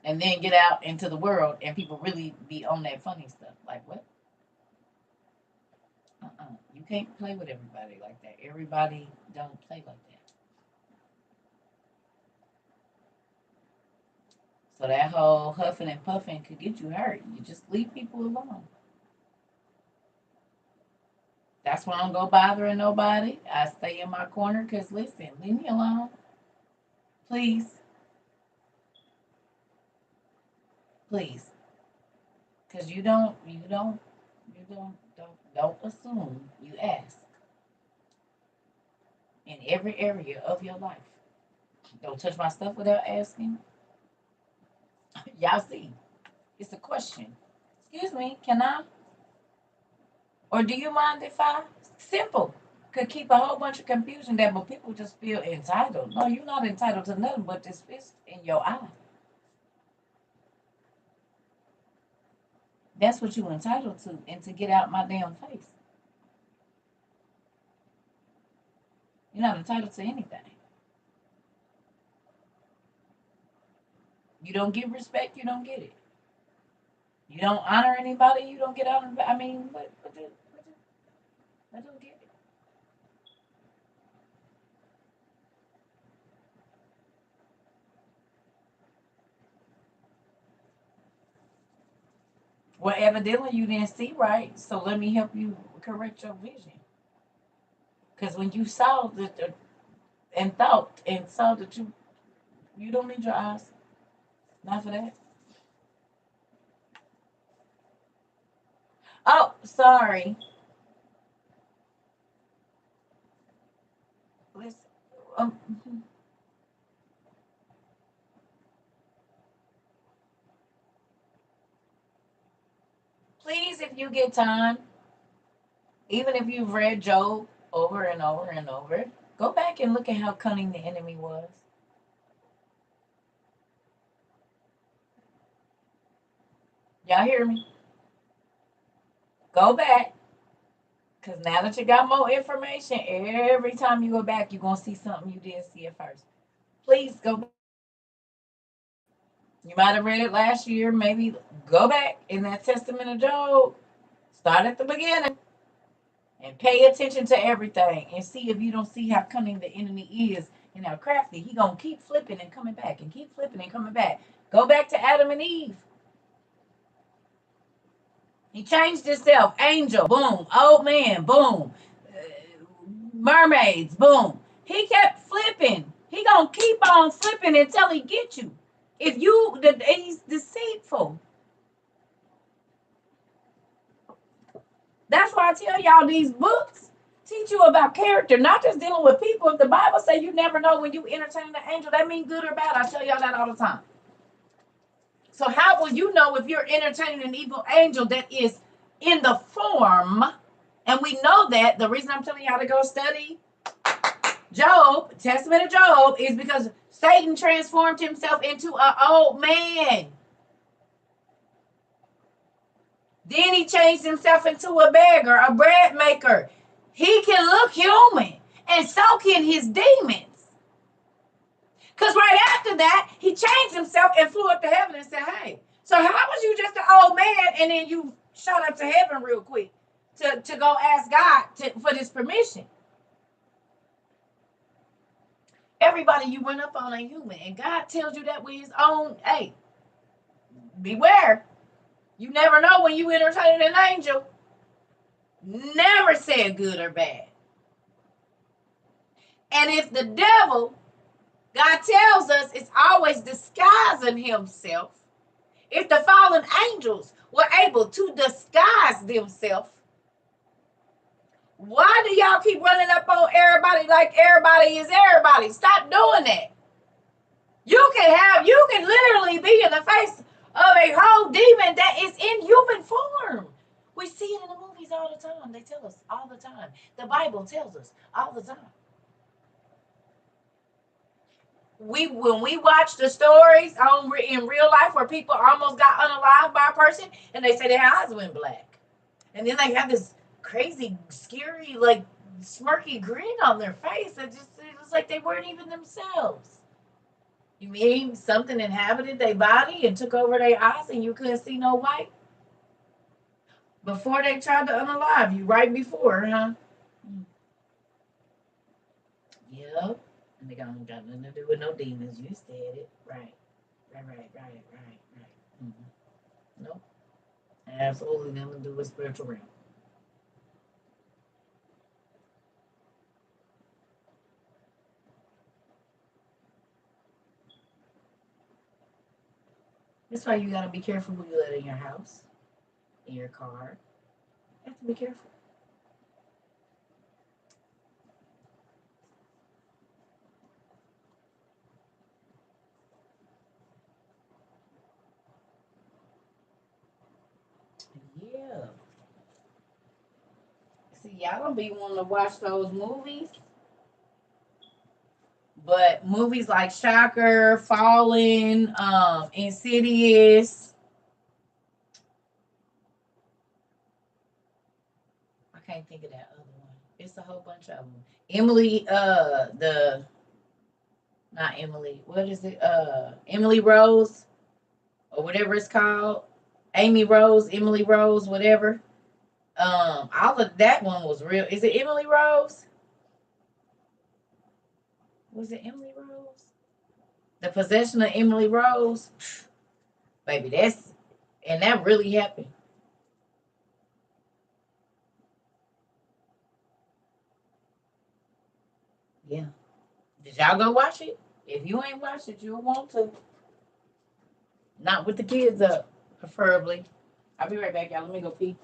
And then get out into the world and people really be on that funny stuff. Like, what? You can't play with everybody like that. Everybody don't play like that. So that whole huffing and puffing could get you hurt. You just leave people alone. That's why I don't go bothering nobody. I stay in my corner because listen, leave me alone. Please. Please. Because don't assume. You ask. In every area of your life. Don't touch my stuff without asking. Y'all see. It's a question. Excuse me, can I? Or do you mind if I? Simple. Could keep a whole bunch of confusion there, but people just feel entitled. No, you're not entitled to nothing but this fist in your eye. That's what you're entitled to, and to get out my damn face. You're not entitled to anything. You don't give respect, you don't get it. You don't honor anybody, you don't get honored. I mean, I don't get it. Well, evidently you didn't see right, so let me help you correct your vision. Because when you saw and thought and saw that you don't need your eyes, not for that. Oh, sorry. Listen, um, please, if you get time, even if you've read Job over and over and over, go back and look at how cunning the enemy was. Y'all hear me? Go back. Because now that you got more information, every time you go back, you're going to see something you didn't see at first. Please go back. You might have read it last year. Maybe go back in that Testament of Job. Start at the beginning. And pay attention to everything and see if you don't see how cunning the enemy is and how crafty. He gonna keep flipping and coming back and keep flipping and coming back. Go back to Adam and Eve. He changed himself. Angel, boom. Old man, boom. Mermaids, boom. He kept flipping. He gonna keep on flipping until he get you. If you, he's deceitful. That's why I tell y'all these books teach you about character, not just dealing with people. If the Bible say you never know when you entertain an angel, that means good or bad. I tell y'all that all the time. So how will you know if you're entertaining an evil angel that is in the form? And we know that the reason I'm telling y'all to go study Job, Testament of Job, is because Satan transformed himself into an old man. Then he changed himself into a beggar, a bread maker. He can look human, and so can his demons. Because right after that, he changed himself and flew up to heaven and said, hey, so how was you just an old man and then you shot up to heaven real quick to go ask God for this permission? Everybody you went up on ain't human, and God tells you that with his own, hey, beware. You never know when you entertain an angel. Never said good or bad. And if the devil, God tells us, is always disguising himself, if the fallen angels were able to disguise themselves, why do y'all keep running up on everybody like everybody is everybody? Stop doing that. You can literally be in the face of a whole demon that is in human form. We see it in the movies all the time. They tell us all the time. The Bible tells us all the time. When we watch the stories in real life where people almost got unalived by a person and they say their eyes went black, and then they have this crazy, scary, like smirky grin on their face. It was like they weren't even themselves. You mean something inhabited their body and took over their eyes and you couldn't see no white? Before they tried to unalive you, right before, huh? Yep. And they got nothing to do with no demons. You said it. Right. Right. Mm-hmm. Nope. Absolutely nothing to do with spiritual realm. That's why you gotta be careful who you let in your house, in your car. You have to be careful. Yeah. See, y'all don't be wanting to watch those movies. But movies like Shocker, Fallen, Insidious, I can't think of that other one. It's a whole bunch of them. Emily, the not Emily, what is it? Emily Rose or whatever it's called. Amy Rose, Emily Rose, whatever. All of that one was real. Is it Emily Rose? Was it Emily Rose? The Possession of Emily Rose, baby. That really happened. Yeah. Did y'all go watch it? If you ain't watched it, you'll want to. Not with the kids up, preferably. I'll be right back, y'all. Let me go pee.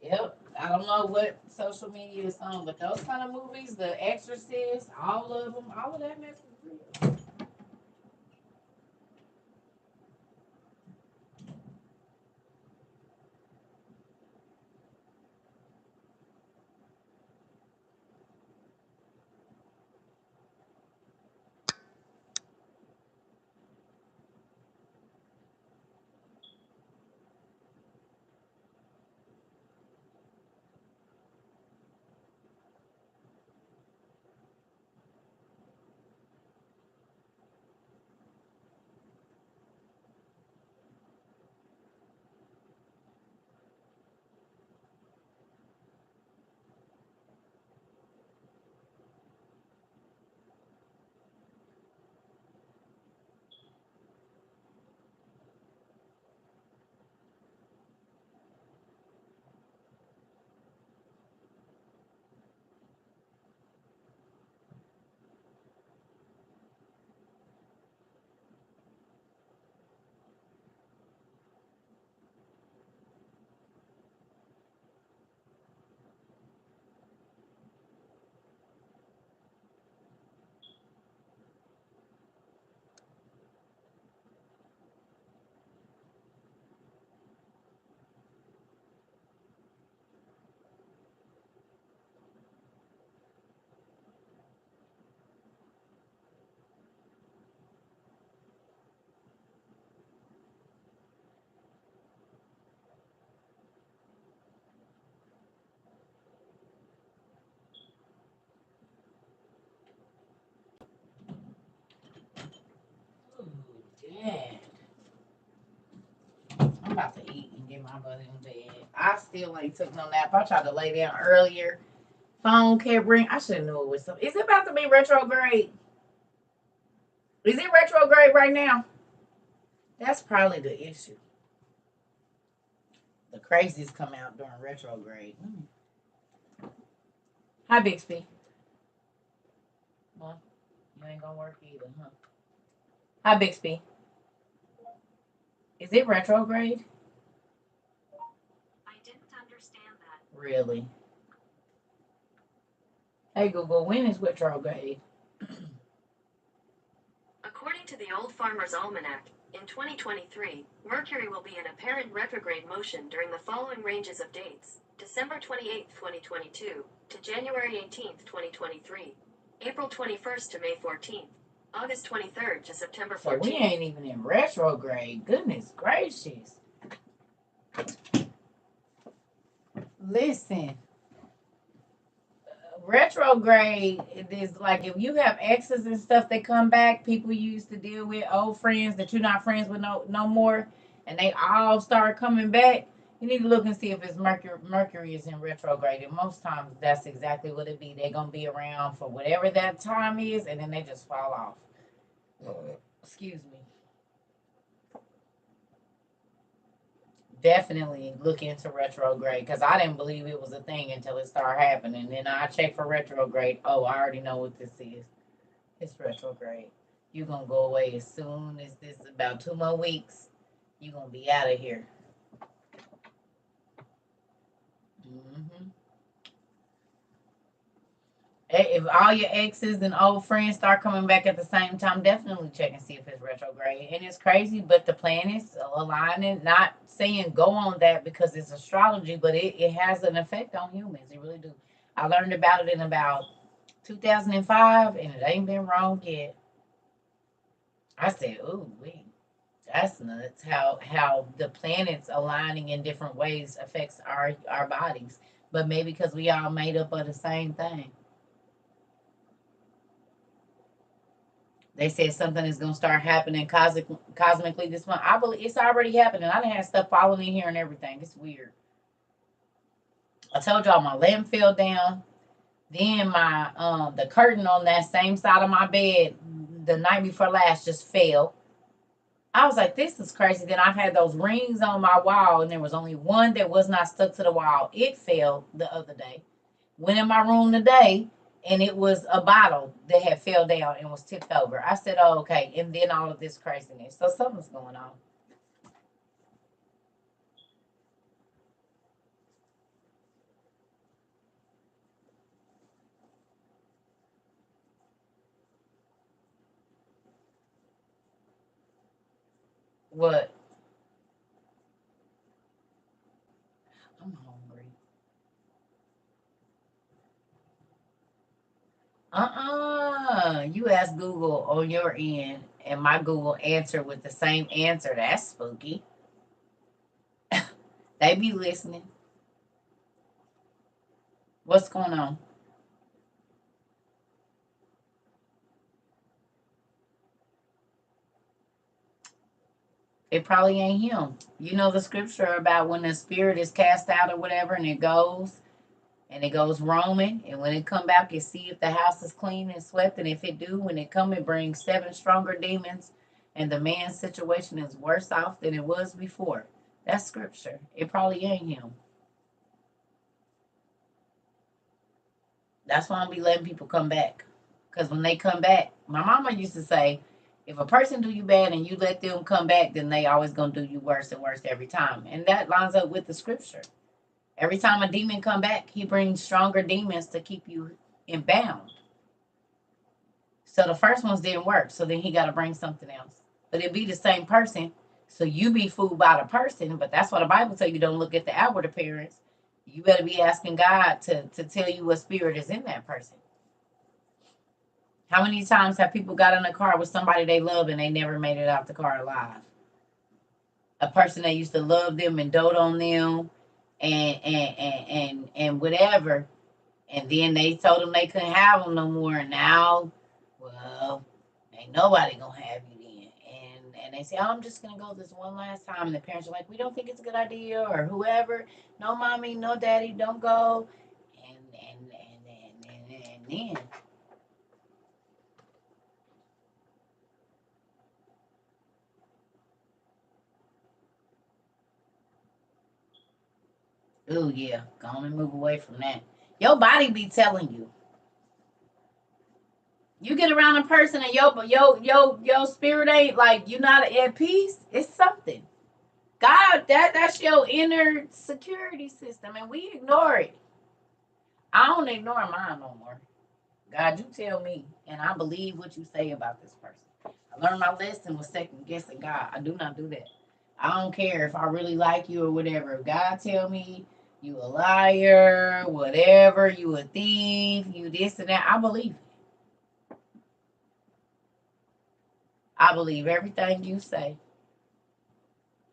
Yep. I don't know what social media is on, but those kind of movies, The Exorcist, all of them, all of that mess is real. Yeah. I'm about to eat and get my butt in bed. I still ain't took no nap. I tried to lay down earlier. Phone kept ringing. I should have knew it was something. Is it about to be retrograde? Is it retrograde right now? That's probably the issue. The crazies come out during retrograde. Hi, Bixby. Well, you ain't gonna work either, huh? Hi, Bixby. Is it retrograde? I didn't understand that. Really? Hey, Google, when is retrograde? According to the Old Farmer's Almanac, in 2023, Mercury will be in apparent retrograde motion during the following ranges of dates: December 28, 2022, to January 18, 2023, April 21st to May 14th, August 23rd to September 14th. So we ain't even in retrograde. Goodness gracious. Listen. Retrograde is like if you have exes and stuff that come back, people you used to deal with, old friends that you're not friends with no more, and they all start coming back. You need to look and see if it's Mercury is in retrograde. And most times that's exactly what it be. They're gonna be around for whatever that time is, and then they just fall off. Excuse me. Definitely look into retrograde because I didn't believe it was a thing until it started happening. And then I check for retrograde. Oh, I already know what this is. It's retrograde. You're gonna go away as soon as this about 2 more weeks. You're gonna be out of here. Mm-hmm. If all your exes and old friends start coming back at the same time, definitely check and see if it's retrograde. And it's crazy, but the planets aligning, not saying go on that because it's astrology, but it has an effect on humans. It really do. I learned about it in about 2005, and it ain't been wrong yet. I said, "Ooh, wait, that's nuts." How the planets aligning in different ways affects our bodies, but maybe because we all made up of the same thing. They said something is gonna start happening cosmically this month. I believe it's already happening. I done had stuff falling in here and everything. It's weird. I told y'all my lamp fell down. Then my the curtain on that same side of my bed the night before last just fell. I was like, this is crazy. Then I've had those rings on my wall, and there was only one that was not stuck to the wall. It fell the other day. Went in my room today, and it was a bottle that had fell down and was tipped over. I said, oh, okay. And then all of this craziness. So something's going on. What? I'm hungry. You asked Google on your end, and my Google answered with the same answer. That's spooky. They be listening. What's going on? It probably ain't him. You know the scripture about when the spirit is cast out or whatever, and it goes roaming, and when it come back, it see if the house is clean and swept, and if it do, when it come, it brings 7 stronger demons, and the man's situation is worse off than it was before. That's scripture. It probably ain't him. That's why I'm be letting people come back. Because when they come back, my mama used to say, if a person do you bad and you let them come back, then they always gonna do you worse and worse every time. And that lines up with the scripture. Every time a demon come back, he brings stronger demons to keep you in bound. So the first ones didn't work. So then he got to bring something else. But it be the same person. So you be fooled by the person. But that's why the Bible tell you don't look at the outward appearance. You better be asking God to tell you what spirit is in that person. How many times have people got in a car with somebody they love and they never made it out the car alive? A person that used to love them and dote on them and whatever, and then they told them they couldn't have them no more, and now, well, ain't nobody gonna have you then, and they say, oh, I'm just gonna go this one last time. And the parents are like, we don't think it's a good idea, or whoever, no mommy, no daddy, don't go. And then oh yeah, go on and move away from that. Your body be telling you. You get around a person and your spirit ain't like you not at peace. It's something. God, that's your inner security system, and we ignore it. I don't ignore mine no more. God, you tell me, and I believe what you say about this person. I learned my lesson with second guessing God. I do not do that. I don't care if I really like you or whatever. If God tell me you a liar, whatever, you a thief, you this and that, I believe it. I believe everything you say.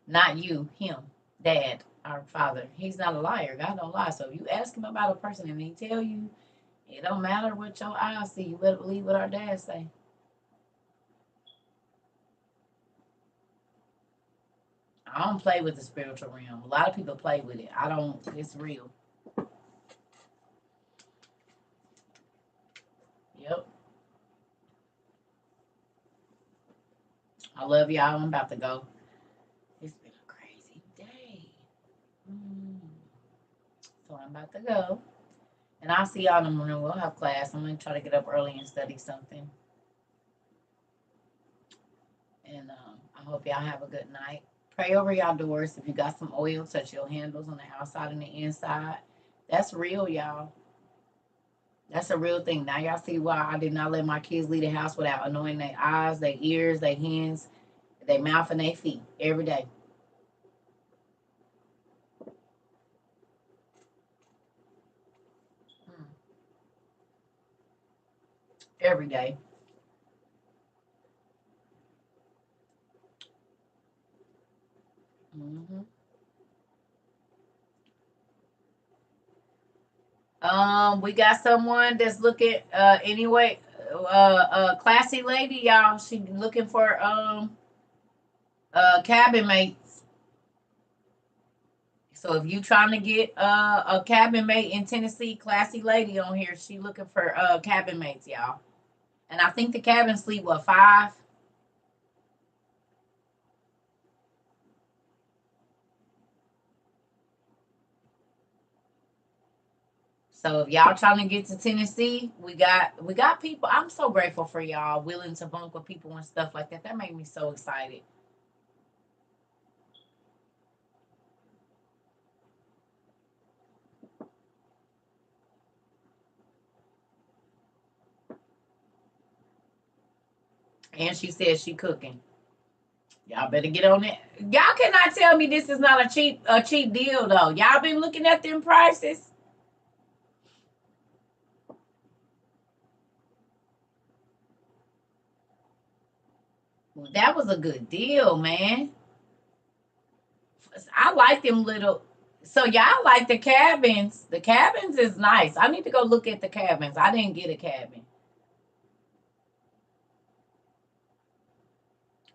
Not you, him, dad, our father. He's not a liar. God don't lie. So if you ask him about a person and he tell you, it don't matter what your eyes see. You better believe what our dad say. I don't play with the spiritual realm. A lot of people play with it. I don't. It's real. Yep. I love y'all. I'm about to go. It's been a crazy day. So I'm about to go. And I'll see y'all in the morning. We'll have class. I'm going to try to get up early and study something. And I hope y'all have a good night. Pray over y'all doors. If you got some oil, touch your handles on the outside and the inside. That's real, y'all. That's a real thing. Now y'all see why I did not let my kids leave the house without anointing their eyes, their ears, their hands, their mouth, and their feet every day. Every day. Mm-hmm. We got someone that's looking anyway. Classy lady, y'all. She looking for cabin mates. So if you trying to get a cabin mate in Tennessee, classy lady on here, she looking for cabin mates, y'all. And I think the cabin sleep what 5. So if y'all trying to get to Tennessee, we got people. I'm so grateful for y'all willing to bunk with people and stuff like that. That made me so excited. And she said she cooking. Y'all better get on it. Y'all cannot tell me this is not a cheap deal though. Y'all been looking at them prices. That was a good deal, man. I like them little. So y'all like the cabins. The cabins is nice. I need to go look at the cabins. I didn't get a cabin.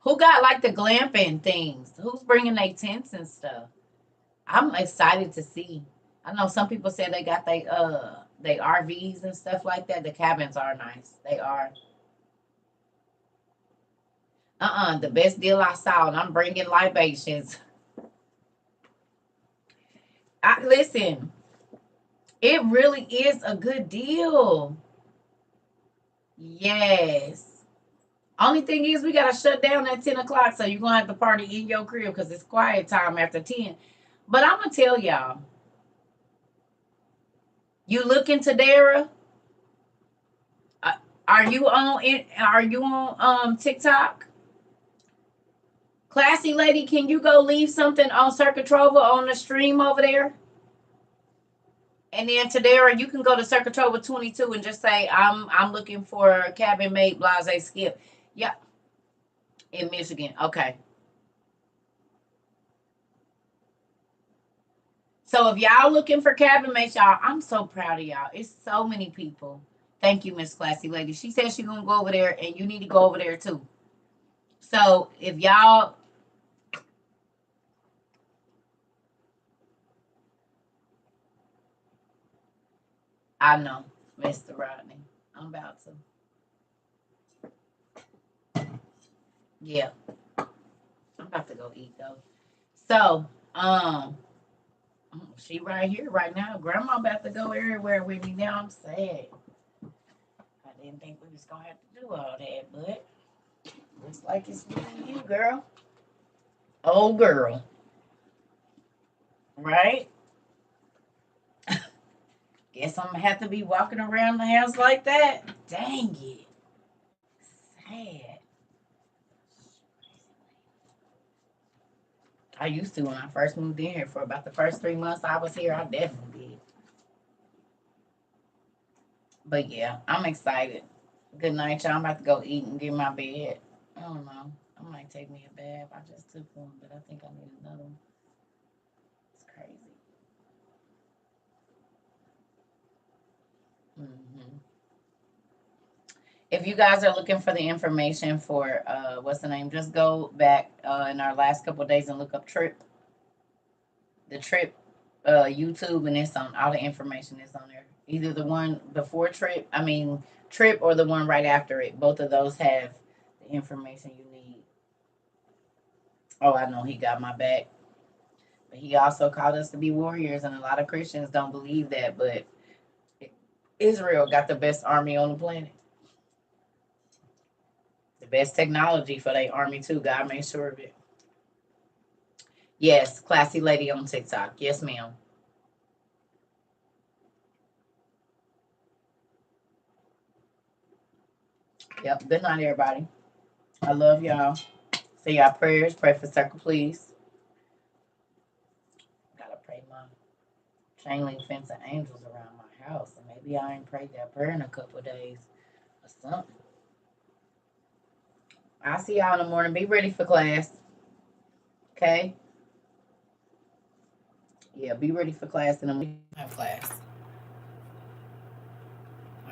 Who got like the glamping things? Who's bringing their tents and stuff? I'm excited to see. I know some people say they RVs and stuff like that. The cabins are nice. They are. The best deal I saw, and I'm bringing libations. Listen, it really is a good deal. Yes. Only thing is, we gotta shut down at 10 o'clock, so you're gonna have to party in your crib because it's quiet time after 10. But I'm gonna tell y'all, you looking to Dara? Uh, are you on it? Are you on TikTok? Classy lady, can you go leave something on Circuit Trova on the stream over there? And then Tadera, you can go to Circuit Trova 22 and just say, I'm looking for a cabin mate, blase skip. Yeah, in Michigan. Okay. So if y'all looking for cabin mates, y'all, I'm so proud of y'all. It's so many people. Thank you, Miss Classy Lady. She said she gonna go over there, and you need to go over there too. So if y'all, I know, Mr. Rodney, I'm about to. Yeah, I'm about to go eat though. So, she right here right now. Grandma about to go everywhere with me now. I'm sad. I didn't think we was gonna have to do all that, but looks like it's me and you, girl. Oh, girl, right? Guess I'm gonna have to be walking around the house like that. Dang it, sad. I used to when I first moved in here. For about the first 3 months I was here, I definitely did. But yeah, I'm excited. Good night, y'all. I'm about to go eat and get my bed. I don't know. I might take me a bath. I just took one, but I think I need another one. It's crazy. Hmm. If you guys are looking for the information for what's the name, just go back in our last couple of days and look up the trip YouTube, and it's on all the information is on there. Either the one before trip, or the one right after it. Both of those have the information you need. Oh, I know he got my back. But he also called us to be warriors, and a lot of Christians don't believe that. But Israel got the best army on the planet, the best technology for their army too. God made sure of it. Yes, classy lady on TikTok. Yes, ma'am. Yep. Good night, everybody. I love y'all. Say y'all prayers. Pray for Circle, please. Gotta pray my chain link fence of angels around my house. And maybe I ain't prayed that prayer in a couple of days or something. I'll see y'all in the morning. Be ready for class. Okay? Yeah, be ready for class in the morning. Have class.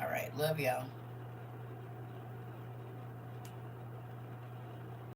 All right. Love y'all.